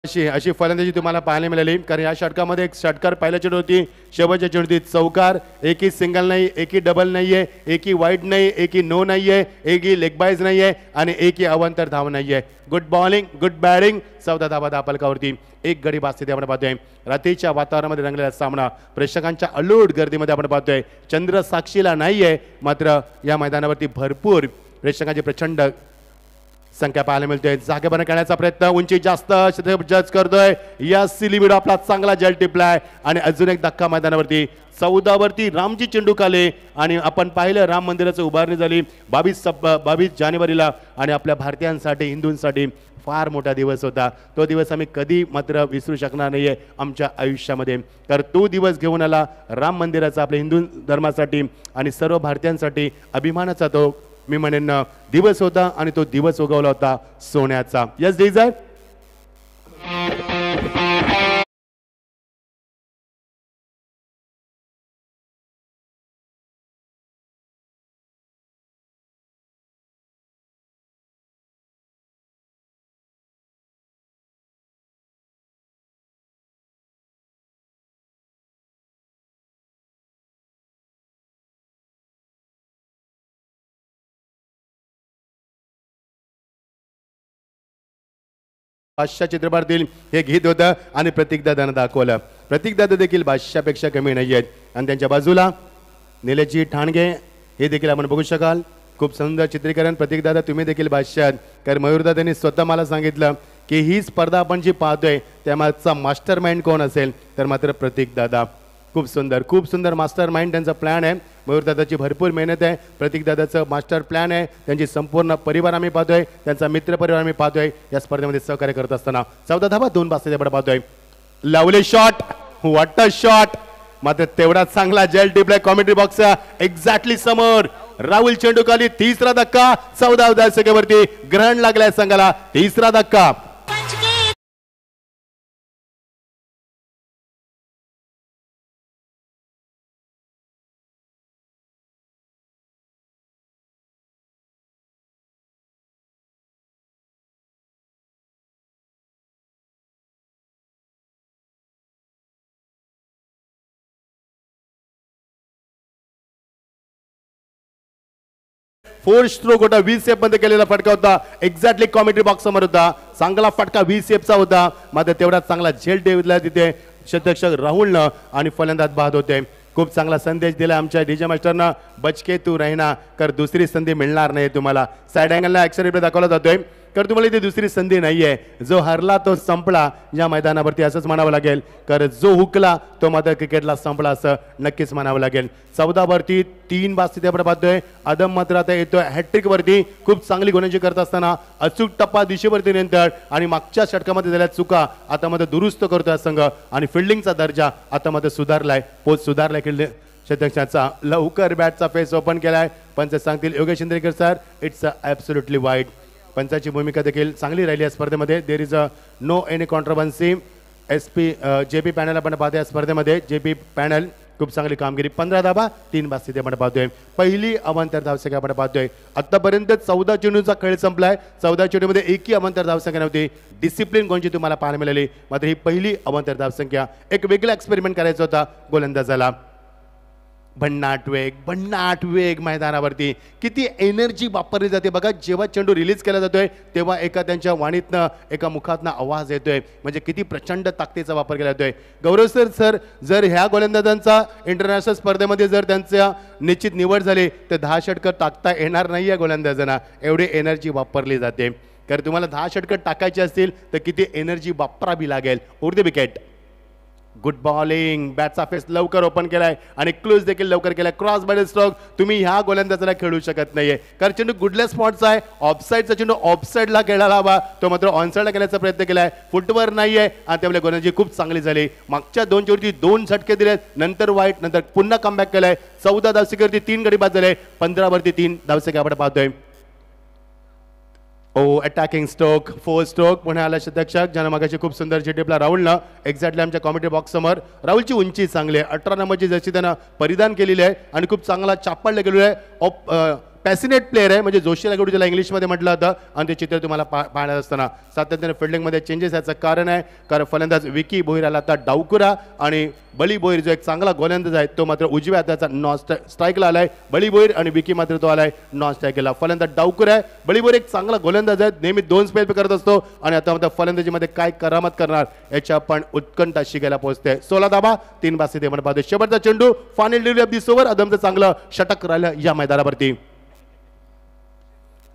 अशी फलंदाजी तुम्हाला पाहायला मिळाली कारण या षटकामध्ये एक षटकार पहिल्या चेंडू होती. शेवटच्या चेंडू चौकार. एकही सिंगल नाही, एकही डबल नाहीये, एकही वाईड नाही, एकही नो नाहीये, एकही लेग बाईज नाहीये आणि एकही अवांतर धाव नाहीये. Good bowling, good batting. 14 धावा दापलकावरती. एक गडी बाद स्थिती आपण पाहतोय. रात्रीच्या वातावरणामध्ये रंगलेला सामना प्रेक्षकांच्या अलोट गर्दीमध्ये आपण पाहतोय. चंद्र साक्षीला नाहीये मात्र या मैदानावरती भरपूर प्रेक्षकांची प्रचंड संख्या पाहायला मिळते. जागेबंद करण्याचा प्रयत्न. उंची जास्त जज करतोय. या सिलिविड आपला चांगला जल टिपलाय आणि अजून एक धक्का मैदानावरती. 14 वरती रामजी चेंडू काले आणि आपण पाहिलं राम मंदिराची उभारणी झाली 22 जानेवारीला आणि आपल्या भारतीयांसाठी हिंदूंसाठी फार मोठा दिवस होता. तो दिवस आम्ही कधी मात्र विसरू शकणार नाहीये आमच्या आयुष्यामध्ये. तर तो दिवस घेऊन आला राम मंदिराचा आपल्या हिंदू धर्मासाठी आणि सर्व भारतीयांसाठी अभिमानाचा तो मी म्हणेन दिवस होता आणि तो दिवस उगवला होता सोन्याचा. यस डीजर. बादशाह चित्रपटातील हे गीत होतं आणि प्रतीक दादानं दाखवलं. प्रतीक दादा देखील बादशाहपेक्षा कमी नाही आहेत आणि त्यांच्या बाजूला निलेशजी ठाणगे हे देखील आपण बघू शकाल. खूप सुंदर चित्रीकरण. प्रतीक दादा तुम्ही देखील बादशाह आहात. कारण मयूरदादांनी स्वतः मला सांगितलं की ही स्पर्धा आपण जी पाहतोय त्यामागचा मास्टर माइंड कोण असेल तर मात्र प्रतीक दादा. खूप सुंदर मास्टर माइंड त्यांचा प्लॅन आहे. मयूरदादाची भरपूर मेहनत आहे. प्रतीकदादाचं मास्टर प्लॅन आहे. त्यांची संपूर्ण परिवार आम्ही पाहतोय. त्यांचा मित्र परिवार आम्ही पाहतोय या स्पर्धेमध्ये सहकार्य करत असताना. 14 धावा 2 बास्केट आपण पाहतोय. Lovely shot. What a shot. मात्र तेवढा चांगला जेल टिपलाय कॉमेंट्री बॉक्सच्या एक्झॅक्टली समोर. राहुल चेंडू खाली. तिसरा धक्का. 14 धावसंख्येवरती ग्रहण लागलाय संघाला. तिसरा धक्का. 4 स्ट्रोक होता, 20 सेफ मध्ये केलेला फटका होता. एक्झॅक्टली कॉमेंट्री बॉक्स समोर होता. चांगला फटका 20 सेफचा होता. मात्र तेवढाच चांगला झेल ठेवला तिथे शतरक्षक राहुलनं आणि फलंदाज बाद होते. खूप चांगला संदेश दिला आमच्या डीजे मास्टरनं, बचके तू राहिना कर, दुसरी संधी मिळणार नाही तुम्हाला. साईड अँगलला ऍक्शन रिप्ले दाखवला जातोय, तर तुम्हाला इथे दुसरी संधी नाहीये. जो हरला तो संपला या मैदानावरती असंच म्हणावं लागेल, कारण जो हुकला तो मात्र क्रिकेटला संपला असं नक्कीच म्हणावं लागेल. 14 वरती 3 बाद स्थिती आपण पाहतोय. आदम मात्र आता येतोय हॅट्रिक वरती. खूप चांगली गोलंदाजी करत असताना अचूक टप्पा दिशेवरती नंतर आणि मागच्या षटकामध्ये झाल्या चुका आता मध्ये दुरुस्त करतोय संघ आणि फिल्डिंगचा दर्जा आता मध्ये सुधारलाय, पोच सुधारलाय. शतकाचा लवकर बॅटचा फेस ओपन केलाय. पंच सांगतील Yogesh Indrekar sir, it's absolutely wide. पंचाची भूमिका देखील चांगली राहिली या स्पर्धेमध्ये. There is a no any controversy. JP panel आपण पाहतोय या स्पर्धेमध्ये. जेपी पॅनल खूप चांगली कामगिरी. 15 धाबा 3 बाद स्थिती आपण पाहतोय. पहिली अवांतर धावसंख्या आपण पाहतोय. आतापर्यंत 14 चेंडूचा खेळ संपलाय. 14 चेंडूमध्ये एकही अवांतर धावसंख्या नव्हती. डिसिप्लिन कोणची तुम्हाला पाहायला मिळाली. मात्र ही पहिली अवांतर धावसंख्या. एक वेगळा एक्सपेरिमेंट करायचा होता गोलंदाजाला. भन्नाट वेग मैदानावरती. किती एनर्जी वापरली जाते बघा. जेव्हा चेंडू रिलीज केला जातोय तेव्हा एका त्यांच्या वाणीतनं एका मुखातनं आवाज येतोय. म्हणजे किती प्रचंड ताकदीचा वापर केला जातोय. गौरव सर, जर ह्या गोलंदाजांचा इंटरनॅशनल स्पर्धेमध्ये जर त्यांच्या निश्चित निवड झाली तर 10 षटकं टाकता येणार नाही या गोलंदाजांना. एवढी एनर्जी वापरली जाते. कारण तुम्हाला 10 षटकं टाकायची असतील तर किती एनर्जी वापरावी लागेल. Over the wicket. Good bowling. बॅटचा फेस लवकर ओपन केलाय आणि क्लोज देखील लवकर केलाय. Cross by stroke. तुम्ही ह्या गोलंदाजाला खेळू शकत नाहीये कारण चेंडू गुडल्या स्पॉटचा आहे. ऑफसाईडचा चेंडू ऑफसाईडला खेळायला हवा, तो मात्र ऑनसाईडला खेळण्याचा प्रयत्न केलाय. फुटवर नाहीये आणि त्यामुळे गोलंदाजी खूप चांगली झाली. मागच्या 2 चेंडूवरती 2 झटके दिलेत, नंतर वाईट, नंतर पुन्हा कमबॅक केलाय. 14 धावसंख्येवरती 3 गडी बाद झाले. 15 वरती 3 धावसंख्या आपण पाहतोय. अटॅकिंग स्ट्रोक 4 स्ट्रोक पुन्हा आला शतक्षक. ज्यानं मागाशी खूप सुंदर टिपला राहुलनं. एक्झॅक्टली आमच्या कॉमेंट्री बॉक्स समोर. राहुलची उंची चांगली आहे. 18 नंबरची जशी त्यानं परिधान केलेली आहे आणि खूप चांगला चापडला गेलेला आहे. पॅसिनेट प्लेअर आहे, म्हणजे जोशीला गेडू ज्याला इंग्लिशमध्ये म्हटलं होतं. आणि ते चित्र तुम्हाला पाहण्यात असताना सातत्याने फिल्डिंगमध्ये चेंजेस याचं कारण आहे. कारण फलंदाज विकी भोईर आला आता डावकुरा आणि बळी भोईर जो एक चांगला गोलंदाज आहे तो मात्र उजव्या हाताचा नॉन स्ट्राईकला आलाय. बळी भोईर आणि विकी मात्र तो आलाय नॉन स्ट्राईकला. फलंदाज डावकुरा आहे. बळी भोईर एक चांगला गोलंदाज आहे, नेहमी 2 स्पेल पे करत असतो आणि आता मात्र फलंदाजीमध्ये काय करामत करणार याची आपण उत्कंठा शिकायला पोहोचते. 16 धाबा 3 बाद स्थिती आपण पाहतो. शेवटचा चेंडू final delivery of this over. अदमचं चांगलं षटक राहिलं या मैदानावरती.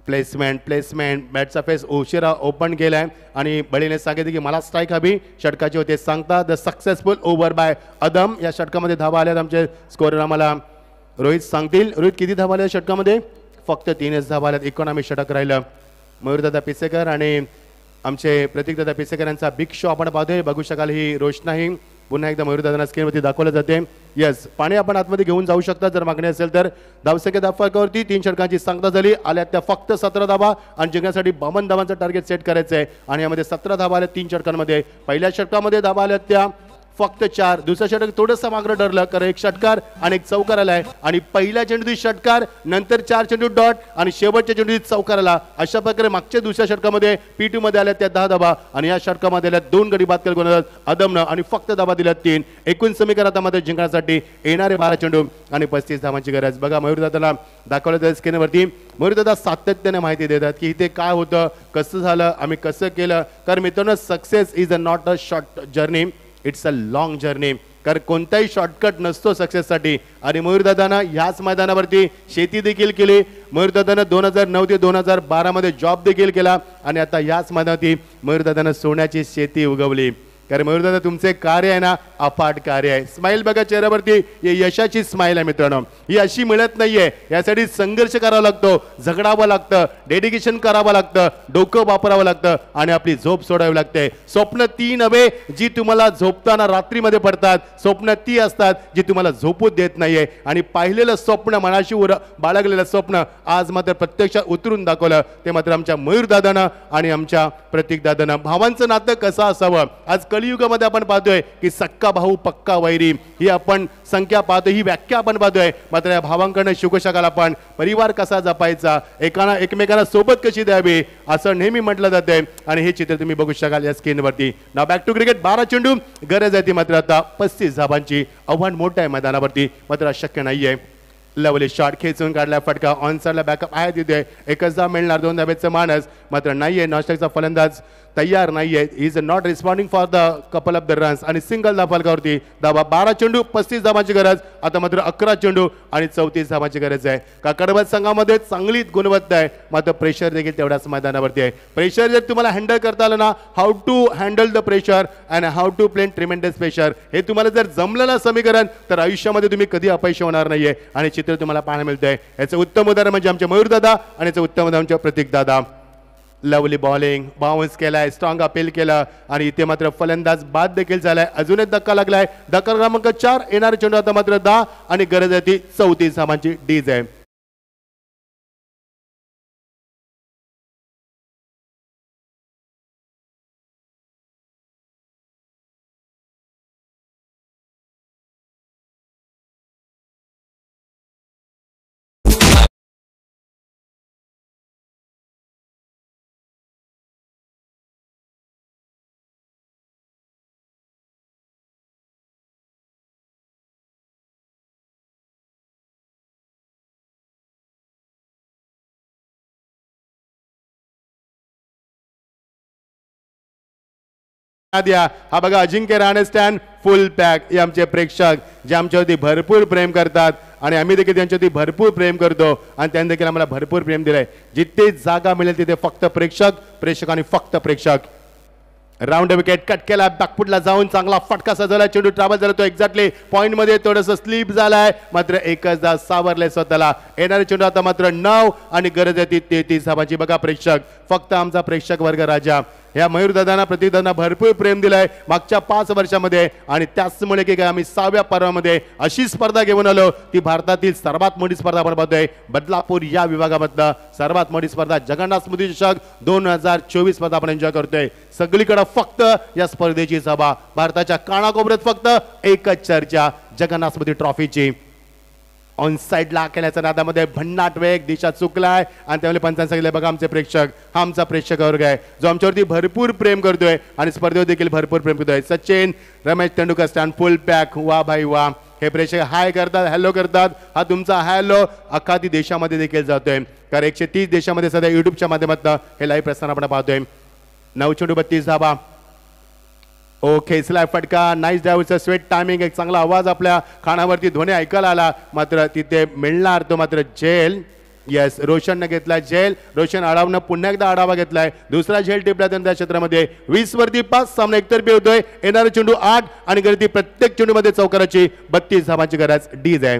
प्लेसमेंट बॅटचा फेस उशिरा ओपन केलाय आणि बळीने सांगितले की मला स्ट्राईक हवी. षटकाची होते सांगता द सक्सेसफुल ओव्हर बाय अदम. या षटकामध्ये धावा आल्यात आमचे स्कोरर आम्हाला रोहित सांगतील. रोहित किती धावा आल्या षटकामध्ये? फक्त 3च धावा आल्यात. इकॉनॉमी षटक राहिलं. मयूरदादा पिसेकर आणि आमचे प्रतीकदादा पिसेकर यांचा बिग शो आपण पाहतोय. बघू शकाल ही रोषणाही पुन्हा एकदा मयूरदादांना स्क्रीनवरती दाखवलं जाते. येस, पाणी आपण आतमध्ये घेऊन जाऊ शकता जर मागणी असेल तर. धावसंख्या धावफलकावरती 3 षटकांची सांगता झाली. आल्या त्या फक्त 17 धावा आणि जिंकण्यासाठी 52 धावांचं टार्गेट सेट करायचं आहे. आणि यामध्ये 17 धावा आल्या 3 षटकांमध्ये. पहिल्या षटकामध्ये धावा आल्या त्या फक्त 4. दुसऱ्या षटक थोडंसं मागं ठरलं कारण 1 षटकार आणि 1 चौकार आलाय. आणि पहिल्या चेंडूत षटकार, नंतर 4 चेंडू डॉट आणि शेवटच्या चेंडूत चौकार आला. अशा प्रकारे मागच्या दुसऱ्या षटकामध्ये P2 मध्ये आल्या त्या 10 धावा आणि या षटकामध्ये आल्या 2 गडी बाद केले गोलंदाज अदमनं आणि फक्त धावा दिल्या 3. एकूण समीकरणामध्ये जिंकण्यासाठी येणारे 12 चेंडू आणि 35 धावांची गरज. बघा मयूरदादाला दाखवलं जातं स्क्रीनवरती. मयूरदादा सातत्याने माहिती देतात की इथे काय होतं, कसं झालं, आम्ही कसं केलं. कारण मित्रांनो, success is a not a short journey, it's a long journey. कारण कोणताही शॉर्टकट नसतो सक्सेससाठी. आणि मयूरदादानं ह्याच मैदानावरती शेती देखील केली. मयूरदादानं 2009 ते 2012 मध्ये जॉब देखील केला आणि आता याच मैदानावरती मयूरदादानं सोन्याची शेती उगवली. कारण मयूरदादा तुमचे कार्य आहे ना, अफाट कार्य आहे. स्माईल बघा चेहऱ्यावरती, ही यशाची स्माईल आहे मित्रांनो. ही अशी मिळत नाहीये. यासाठी संघर्ष करावा लागतो, झगडावं लागतं, डेडिकेशन करावं लागतं, डोकं वापरावं लागतं आणि आपली झोप सोडावी लागते. स्वप्न ती नव्हे जी तुम्हाला झोपताना रात्रीमध्ये पडतात. स्वप्न ती असतात जी तुम्हाला झोपू देत नाहीये. आणि पाहिलेलं स्वप्न, मनाशी बाळगलेलं स्वप्न आज मात्र प्रत्यक्षात उतरून दाखवलं ते मात्र आमच्या मयूरदादानं आणि आमच्या प्रतीकदादानं. भावांचं नातं कसं असावं, आज कलियुगामध्ये आपण पाहतोय की सक्का भाऊ पक्का वैरी ही आपण संख्या पाहतोय, ही व्याख्या आपण पाहतोय. मात्र या भावांकडनं शिकू शकाल आपण परिवार कसा जपायचा, एकमेकांना सोबत कशी द्यावी असं नेहमी म्हटलं जाते. आणि हे चित्र तुम्ही बघू शकाल या स्क्रीनवरती. नाव बॅक टू क्रिकेट. 12 चेंडू गरज आहे ती मात्र आता 35 धावांची. आव्हान मोठं आहे मैदानावरती, मात्र अशक्य नाहीये. लवली शॉट खेचून काढला फटका ऑन साइडला बॅकअप आहे तिथे एकच धाव मिळणार 2 धावेचं मानस मात्र नाहीये नॉस्टॅकचा फलंदाज तयार नाहीये is not responding for the couple of the runs आणि सिंगल धाव फलकावरती धावा 12 चेंडू 35 धावांची गरज आता मात्र 11 चेंडू आणि 34 धावांची गरज आहे काकडबद संघामध्ये चांगली गुणवत्ता आहे मात्र प्रेशर देखील तेवढ्याच मैदानावरती आहे प्रेशर जर तुम्हाला हँडल करता आलं ना how to handle the pressure and how to play tremendous pressure हे तुम्हाला जर जमलं ना समीकरण तर आयुष्यामध्ये तुम्ही कधी अपयश होणार नाहीये आणि चित्र तुम्हाला पाहायला मिळतंय याचं उत्तम उदाहरण म्हणजे आमचे मयूर दादा आणि याचं उत्तम उदाहरण आमचे प्रतीक दादा लवली बॉलिंग बाउन्स केलाय स्ट्रॉंग अपील केलं आणि इथे मात्र फलंदाज बाद देखील झालाय अजून एक धक्का लागलाय धक्का क्रमांक 4 येणारे चेंडू आता मात्र 10 आणि गरज आहे ती 34 धावांची डीज आहे हा बघा अजिंक्य राणे स्टँड फुल पॅक हे आमचे प्रेक्षक जे आमच्यावरती भरपूर प्रेम करतात आणि आम्ही देखील त्यांच्यावरती भरपूर प्रेम करतो आणि त्यांनी देखील आम्हाला भरपूर प्रेम दिलंय जिथे जागा मिळेल तिथे फक्त प्रेक्षक आणि फक्त प्रेक्षक राऊंड विकेट कट केला बॅकफुटला जाऊन चांगला फटका सजवला चेंडू ट्रॅव्हल झाला तो एक्झॅक्टली पॉइंट मध्ये थोडंसं स्लीप झालाय मात्र एकच धाव सावरले स्वतःला येणारे चेंडू आता मात्र 9 आणि गरज आहे ती 33 धावांची बघा प्रेक्षक फक्त आमचा प्रेक्षक वर्ग राजा या मयूर दादांना प्रतिदाना भरपूर प्रेम दिलंय मागच्या 5 वर्षामध्ये आणि त्याचमुळे की काय आम्ही 6व्या पर्वामध्ये अशी स्पर्धा घेऊन आलो ती भारतातील सर्वात मोठी स्पर्धा आपण पाहतोय बदलापूर या विभागामधला सर्वात मोठी स्पर्धा जगन्नाथ स्मृती चषक 2024 स्पर्धा आपण एन्जॉय करतोय सगळीकडे फक्त या स्पर्धेची सभा भारताच्या कानाकोपऱ्यात फक्त एकच चर्चा जगन्नाथ स्मृती ट्रॉफीची ऑन साइडला केल्याच्या नादामध्ये भन्नाट वेग दिशा चुकलाय आणि त्यामुळे पंचांनी सांगितलं बघा आमचे प्रेक्षक हा आमचा प्रेक्षक वर्ग आहे जो आमच्यावरती भरपूर प्रेम करतोय आणि स्पर्धेवर देखील भरपूर प्रेम करतोय सचिन रमेश तेंडुलकर स्टँड फुल पॅक वा भाई वा हे प्रेक्षक हाय करतात हॅलो करतात हा तुमचा हॅलो अख्खा ती देशामध्ये देखील जातोय कारण 130 देशामध्ये सध्या युट्यूबच्या माध्यमातून हे लाईव्ह प्रसारण आपण पाहतोय 9 चेंडू 32 धावा खेचलाय फटका नाईस ड्रायव्हरचा स्वेट टायमिंग एक चांगला आवाज आपल्या कानावरती ध्वनी ऐकायला आला मात्र तिथे मिळणार तो मात्र जेल येस रोशनने घेतलाय जेल रोशन आढावनं पुन्हा एकदा आढावा घेतलाय दुसरा झेल टिपला त्या क्षेत्रामध्ये 20 वरती 5 सामना एकतर्फी होतोय येणारा चेंडू 8 आणि गर्दी प्रत्येक चेंडूमध्ये चौकाराची 32 धावांची गरज डीज आहे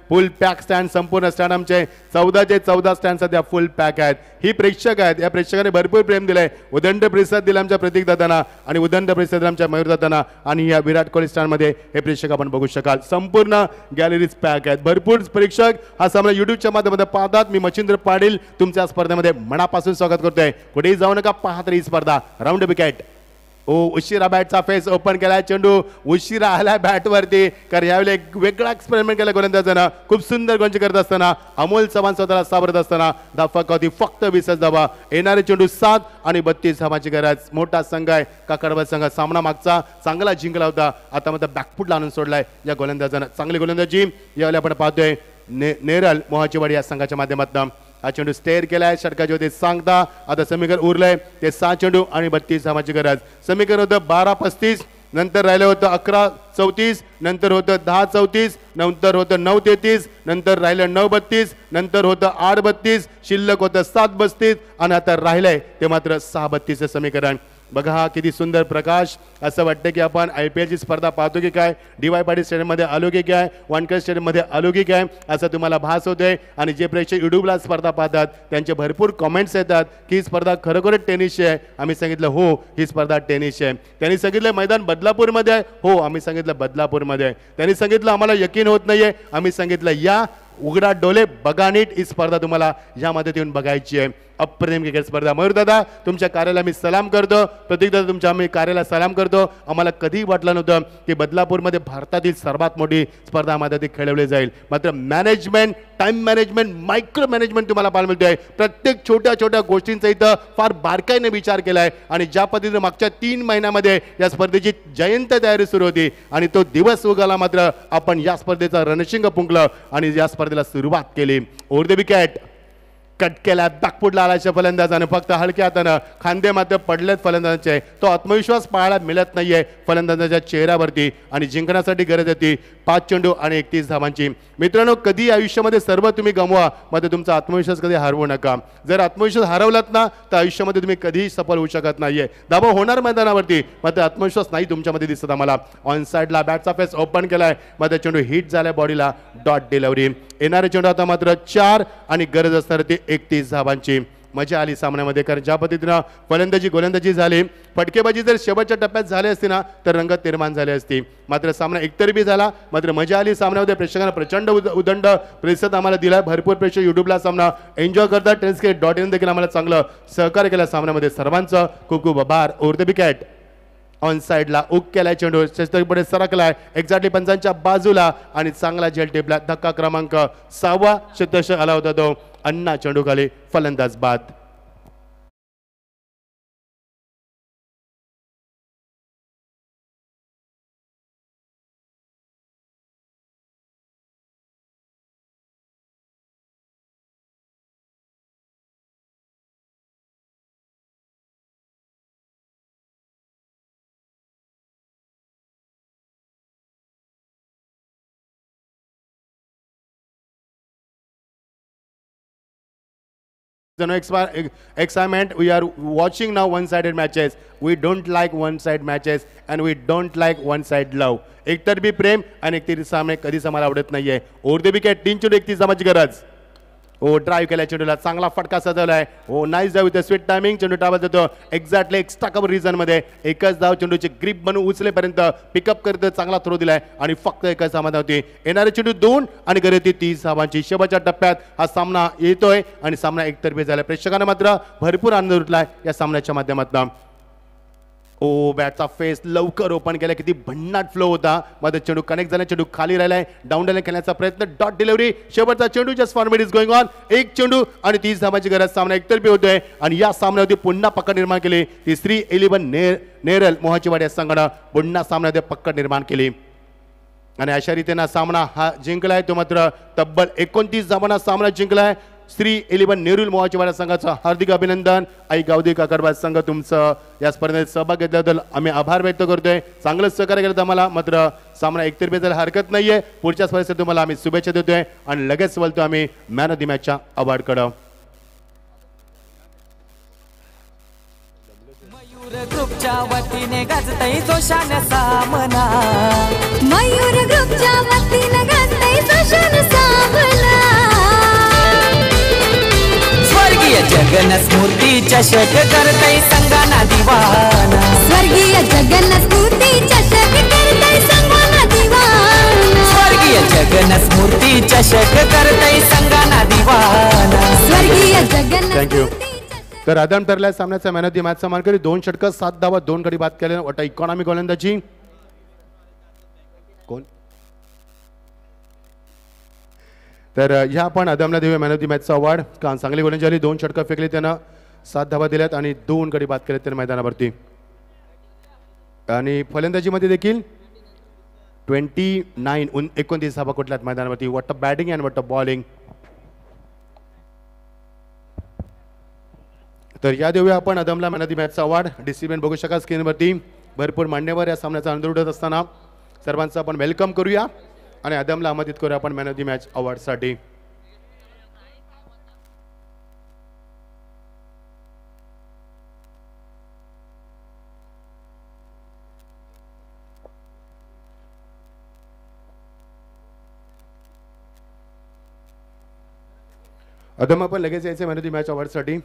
फुल पॅक स्टँड संपूर्ण स्टँड आमचे 14चे 14 स्टँड सध्या फुल पॅक आहेत ही प्रेक्षक आहेत या प्रेक्षकाने भरपूर प्रेम दिलंय उदंड प्रतिसाद दिला आमच्या प्रतीक दादांना आणि उदंड प्रतिसाद दिला आमच्या मयूर दादांना आणि या विराट कोहली स्टँड मध्ये हे प्रेक्षक आपण बघू शकाल संपूर्ण गॅलरीज पॅक आहेत भरपूर प्रेक्षक हा सामना युट्यूबच्या माध्यमातून पाहतात मी मच्छिंद्र पाटील तुमच्या स्पर्धेमध्ये मनापासून स्वागत करतोय कुठेही जाऊ नका पाहत ही स्पर्धा राऊंड विकेट उशिरा बॅटचा फेस ओपन केलाय चेंडू उशिरा आलाय बॅट वरती कारण यावेळी एक वेगळा एक्सपेरिमेंट केला गोलंदाजांना खूप सुंदर गोंची करत असताना अमोल चव्हाण स्वतःला सावरत असताना धाफक होती फक्त 20 धावा येणारे चेंडू 7 आणि 32 धावांची गरज मोठा संघ आहे काकडबद संघ सामना मागचा चांगला जिंकला होता आता मात्र बॅकफुटला आणून सोडलाय या गोलंदाजानं चांगली गोलंदाजी यावेळी आपण पाहतोय नेरल मोहाचीवाडी या संघाच्या माध्यमातून हा चेंडू स्टेअर केलाय षटकाचे होते सांगता आता समीकरण उरलंय ते 6 चेंडू आणि 32 धावांची गरज समीकरण होतं 12-35 नंतर राहिलं होतं 11-34 नंतर होतं 10-34 नंतर होतं 9-33 नंतर राहिलं 9-32 नंतर होतं 8-32 शिल्लक होतं 7-32 आणि आता राहिलंय ते मात्र 6-32 समीकरण बघा हा किती सुंदर प्रकाश. असं वाटतं की आपण IPL ची स्पर्धा पाहतो की काय, DY पाटील स्टेडियममध्ये आलो की काय, वानखेडे स्टेडियममध्ये आलो की काय, असं तुम्हाला भास होतोय. आणि जे प्रेक्षक युट्यूबला स्पर्धा पाहतात त्यांचे भरपूर कमेंट्स येतात की ही स्पर्धा खरोखरच टेनिसची आहे. आम्ही सांगितलं हो ही स्पर्धा टेनिसची आहे. त्यांनी सांगितलं मैदान बदलापूरमध्ये आहे, हो आम्ही सांगितलं बदलापूरमध्ये आहे. त्यांनी सांगितलं आम्हाला यकीन होत नाहीये, आम्ही सांगितलं या उघडा डोले बघा नीट, ही स्पर्धा तुम्हाला यामध्ये येऊन बघायची आहे. अप्रतिम क्रिकेट स्पर्धा. मयूर दादा तुमच्या कार्याला मी सलाम करतो, प्रतीक दादा तुमच्या आम्ही कार्याला सलाम करतो. आम्हाला कधीही वाटलं नव्हतं की बदलापूरमध्ये भारतातील सर्वात मोठी स्पर्धा मध्ये ती खेळवली जाईल. मात्र management, time management, micro management तुम्हाला पाहायला मिळते. प्रत्येक छोट्या छोट्या गोष्टींचा इथं फार बारकाईने विचार केला आहे. आणि ज्या पद्धतीने मागच्या 3 महिन्यामध्ये या स्पर्धेची जयंत तयारी सुरू होती आणि तो दिवस उगवला, मात्र आपण या स्पर्धेचा रणशिंग फुंकलं आणि या स्पर्धेला सुरुवात केली. ओव्हर द विकेट कट केला बॅकफुटला आल्याच्या फलंदाजानं, फक्त हलक्या हातानं खांदे मात्र पडलेत फलंदाजांचे. तो आत्मविश्वास पाहायला मिळत नाहीये फलंदाजाच्या चेहऱ्यावरती आणि जिंकण्यासाठी गरज होती 5 चेंडू आणि 31 धावांची. मित्रांनो कधी आयुष्यामध्ये सर्व तुम्ही गमवा, मात्र तुमचा आत्मविश्वास कधी हरवू नका. जर आत्मविश्वास हरवलात ना तर आयुष्यामध्ये तुम्ही कधीही सफल होऊ शकत नाहीये. धावा होणार मैदानावरती, मात्र आत्मविश्वास नाही तुमच्यामध्ये दिसत आम्हाला. ऑन साईडला बॅटचा फेस ओपन केलाय, मात्र चेंडू हिट झालाय बॉडीला, डॉट डिलिव्हरी. येणारे चेंडू आता मात्र 4 आणि गरज असणार ती 31 धावांची. मजा आली सामन्यामध्ये, कारण ज्या पद्धतीनं फलंदाजी गोलंदाजी झाली, फटकेबाजी जर शेवटच्या टप्प्यात झाली असती ना तर रंगत निर्माण झाली असती. मात्र सामना एकतर्फी झाला, मात्र मजा आली सामन्यामध्ये. प्रेक्षकांना प्रचंड उदंड प्रतिसाद आम्हाला दिला. भरपूर प्रेक्षक युट्यूबला सामना एन्जॉय करतात. टेनिसक्रिकेट.in देखील आम्हाला चांगलं सहकार्य केलं सामन्यामध्ये. सर्वांचं खूप खूप आभार. ओव्हर द विकेट ऑन साईडला उक केलाय चेंडू, पुढे सरकलाय एक्झॅक्टली पंचांच्या बाजूला आणि चांगला झेल टेपला. धक्का क्रमांक 6वा शतक आला होता तो. अण्णा चेंडू खाली, फलंदाज बाद. Excitement. We are watching now one-sided matches. We don't like one-side matches and we don't like one-side love. एकतर्फी प्रेम आणि एकतर्फी सामने कधीच आम्हाला आवडत नाहीये. ओव्हर द विकेट 3 चेंडू 31 धावांची गरज. ओ ड्राईव्ह केला चेंडूला, चांगला फटका सजवलाय. ओ नाईस डाव विथ स्वीट टायमिंग. चेंडू टाबत जातो एक्झॅक्टली एक्स्ट्रा कव्हर रिजन मध्ये. एकच धाव चेंडूची ग्रीप बनवून उचलेपर्यंत पिकअप करत चांगला थ्रो दिलाय आणि फक्त एकच सामना होती. येणारे चेंडू 2 आणि गरज होती 30 धावांची. शेवटच्या टप्प्यात हा सामना येतोय आणि सामना एकतर्फी झाला. प्रेक्षकांना मात्र भरपूर आनंद उठलाय या सामन्याच्या माध्यमातून. ओ बॅटचा फेस लवकर ओपन केला, किती भन्नाट फ्लो होता. मध्ये चेंडू कनेक्ट झाला, चेंडू खाली राहिलाय. डाऊन डायला खेळण्याचा प्रयत्न, डॉट डिलिव्हरी. शेवटचा चेंडू, just format is going on. 1 चेंडू आणि 30 धावांची गरज. सामना एकतर्फी होतोय आणि या सामन्यावरती पुन्हा पकड निर्माण केली. तिसरी 11 नेरल मोहाचीवाडी या संघानं पुन्हा सामन्यामध्ये पकड निर्माण केली आणि अशा रीतीनं सामना हा जिंकलाय. तो मात्र तब्बल 29 धावांना सामना जिंकलाय. श्री 11 नेरुल मोहाचीवाडा संघाचं हार्दिक अभिनंदन. आई गावदी काकरबाज संघ तुमचं या स्पर्धेत सहभाग घेतल्याबद्दल आम्ही आभार व्यक्त करतोय. चांगलं सहकार्य केलं आम्हाला. मात्र सामना एकतर्फी जायला हरकत नाहीये. पुढच्या स्पर्धेत तुम्हाला आम्ही शुभेच्छा देतोय आणि लगेच बोलतो आम्ही मॅन ऑफ द मॅचच्या अवॉर्डकडं. मयूर ग्रुपच्या वतीने गाजतय जोशान सामना. मयूर ग्रुपच्या वतीने गाजतय जोशान सामना. स्वर्गीय जगन स्मृती चषक करतय संगाना दिवाना. स्वर्गीय जगन स्फूर्ती चषक करतय संगाना दिवाना. स्वर्गीय जगन स्मृती चषक करतय संगाना दिवाना. स्वर्गीय जगन थँक्यू. तर आदम ठरलाय सामन्याचा मॅन ऑफ द मॅचचा मानकरी. 2 षटकं 7 धावा 2 गडी बाद केले. वाटा इकॉनॉमी गोलंदाजी कोण. तर ह्या आपण आदमला देऊया मॅन ऑफ द मॅचचा अवॉर्ड. कारण चांगली गोलंदाजी झाली. 2 षटकं फेकली त्यानं, 7 धावा दिल्यात आणि 2 गडी बाद केलेत त्यानं मैदानावरती. आणि फलंदाजीमध्ये देखील 29 धावा कुठल्यात मैदानावरती. What a batting and what a bowling. तर या देऊया आपण आदमला मॅन ऑफ द मॅचचा अवॉर्ड. डिसिप्लिन बघू शका स्क्रीनवरती. भरपूर मान्यवर या सामन्याचा आनंद उठत असताना सर्वांचं आपण वेलकम करूया आणि आदमला आमंत्रित करूया आपण मॅन ऑफ द मॅच अवॉर्डसाठी. अदम आपण लगेच यायचं मॅन ऑफ द मॅच अवॉर्डसाठी.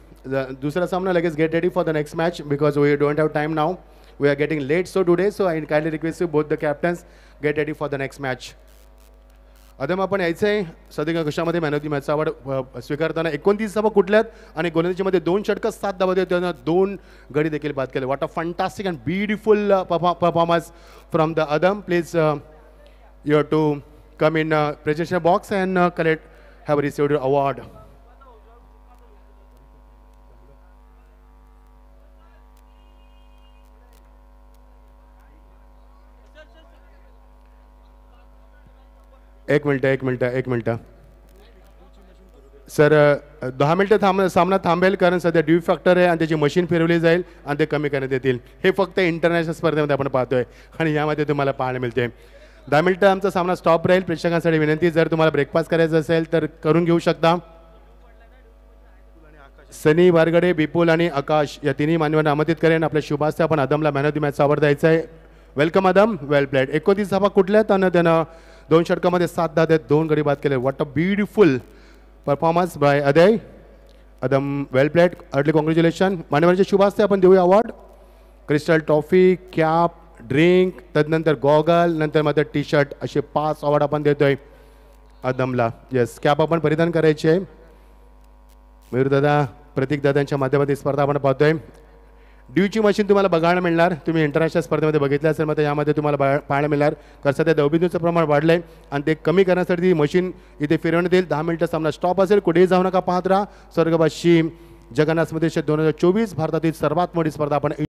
दुसरा सामना लगेच get ready for the next match because we don't have time now. We are getting late so today so I kindly request you both the captains get ready for the next match. Adam आपण यायचं आहे सध्या कशामध्ये man of the मॅचचा award स्वीकारताना 29 धावा कुठल्यात आणि गोलंदाजीमध्ये 2 षटकं 7 धावा देत त्यांना 2 गडी देखील बाद केले. What a fantastic and beautiful performance from the Adam. Please you have to come in presentation box and collect have received award. एक मिनटं सर 10 मिनटं सामना थांबेल कारण सध्या ड्यू फॅक्टर आहे आणि त्याची मशीन फिरवली जाईल आणि ते कमी करण्यात येतील. हे फक्त इंटरनॅशनल स्पर्धेमध्ये आपण पाहतोय आणि यामध्ये तुम्हाला पाहायला मिळते. 10 मिनटं आमचा सामना स्टॉप राहील. प्रेक्षकांसाठी विनंती जर तुम्हाला ब्रेकफास्ट करायचा असेल तर करून घेऊ शकता. सनी वारगडे विपुल आणि आकाश या तिन्ही मान्यवरांना आमंत्रित करेन. आपल्या शुभास्ते आपण अदमला मॅन ऑफ द मॅचचा अवॉर्ड द्यायचा आहे. वेलकम अदम, वेल प्लेड. 29 धावा कुठल्यात आणि त्यानं 2 षटकामध्ये 7 धावा देत 2 गडी बाद केले. What a beautiful performance by अदय. Adam well played. Early congratulation. मान्यवरांच्या शुभास्ते आपण देऊया award. Crystal trophy, cap, drink, तदनंतर गॉगल, नंतर मात्र टी शर्ट असे 5 अवॉर्ड आपण देतोय अदमला. येस, कॅप आपण परिधान करायची आहे. मयूर दादा, प्रतीक दादांच्या माध्यमातून स्पर्धा आपण पाहतोय. ड्यूची मशीन तुम्हाला बघायला मिळणार. तुम्ही इंटरनॅशनल स्पर्धेमध्ये बघितलं असेल मग यामध्ये तुम्हाला पाहायला मिळणार कारण सध्या दवबिंदूचं प्रमाण वाढलं आहे आणि ते कमी करण्यासाठी ती मशीन इथे फिरवण्यात येईल. 10 मिनिटं सामना स्टॉप असेल. कुठेही जाऊ नका, पाहत राहा. स्वर्गवासी जगन्नाथ स्मृती 2024 भारतातील सर्वात मोठी स्पर्धा आपण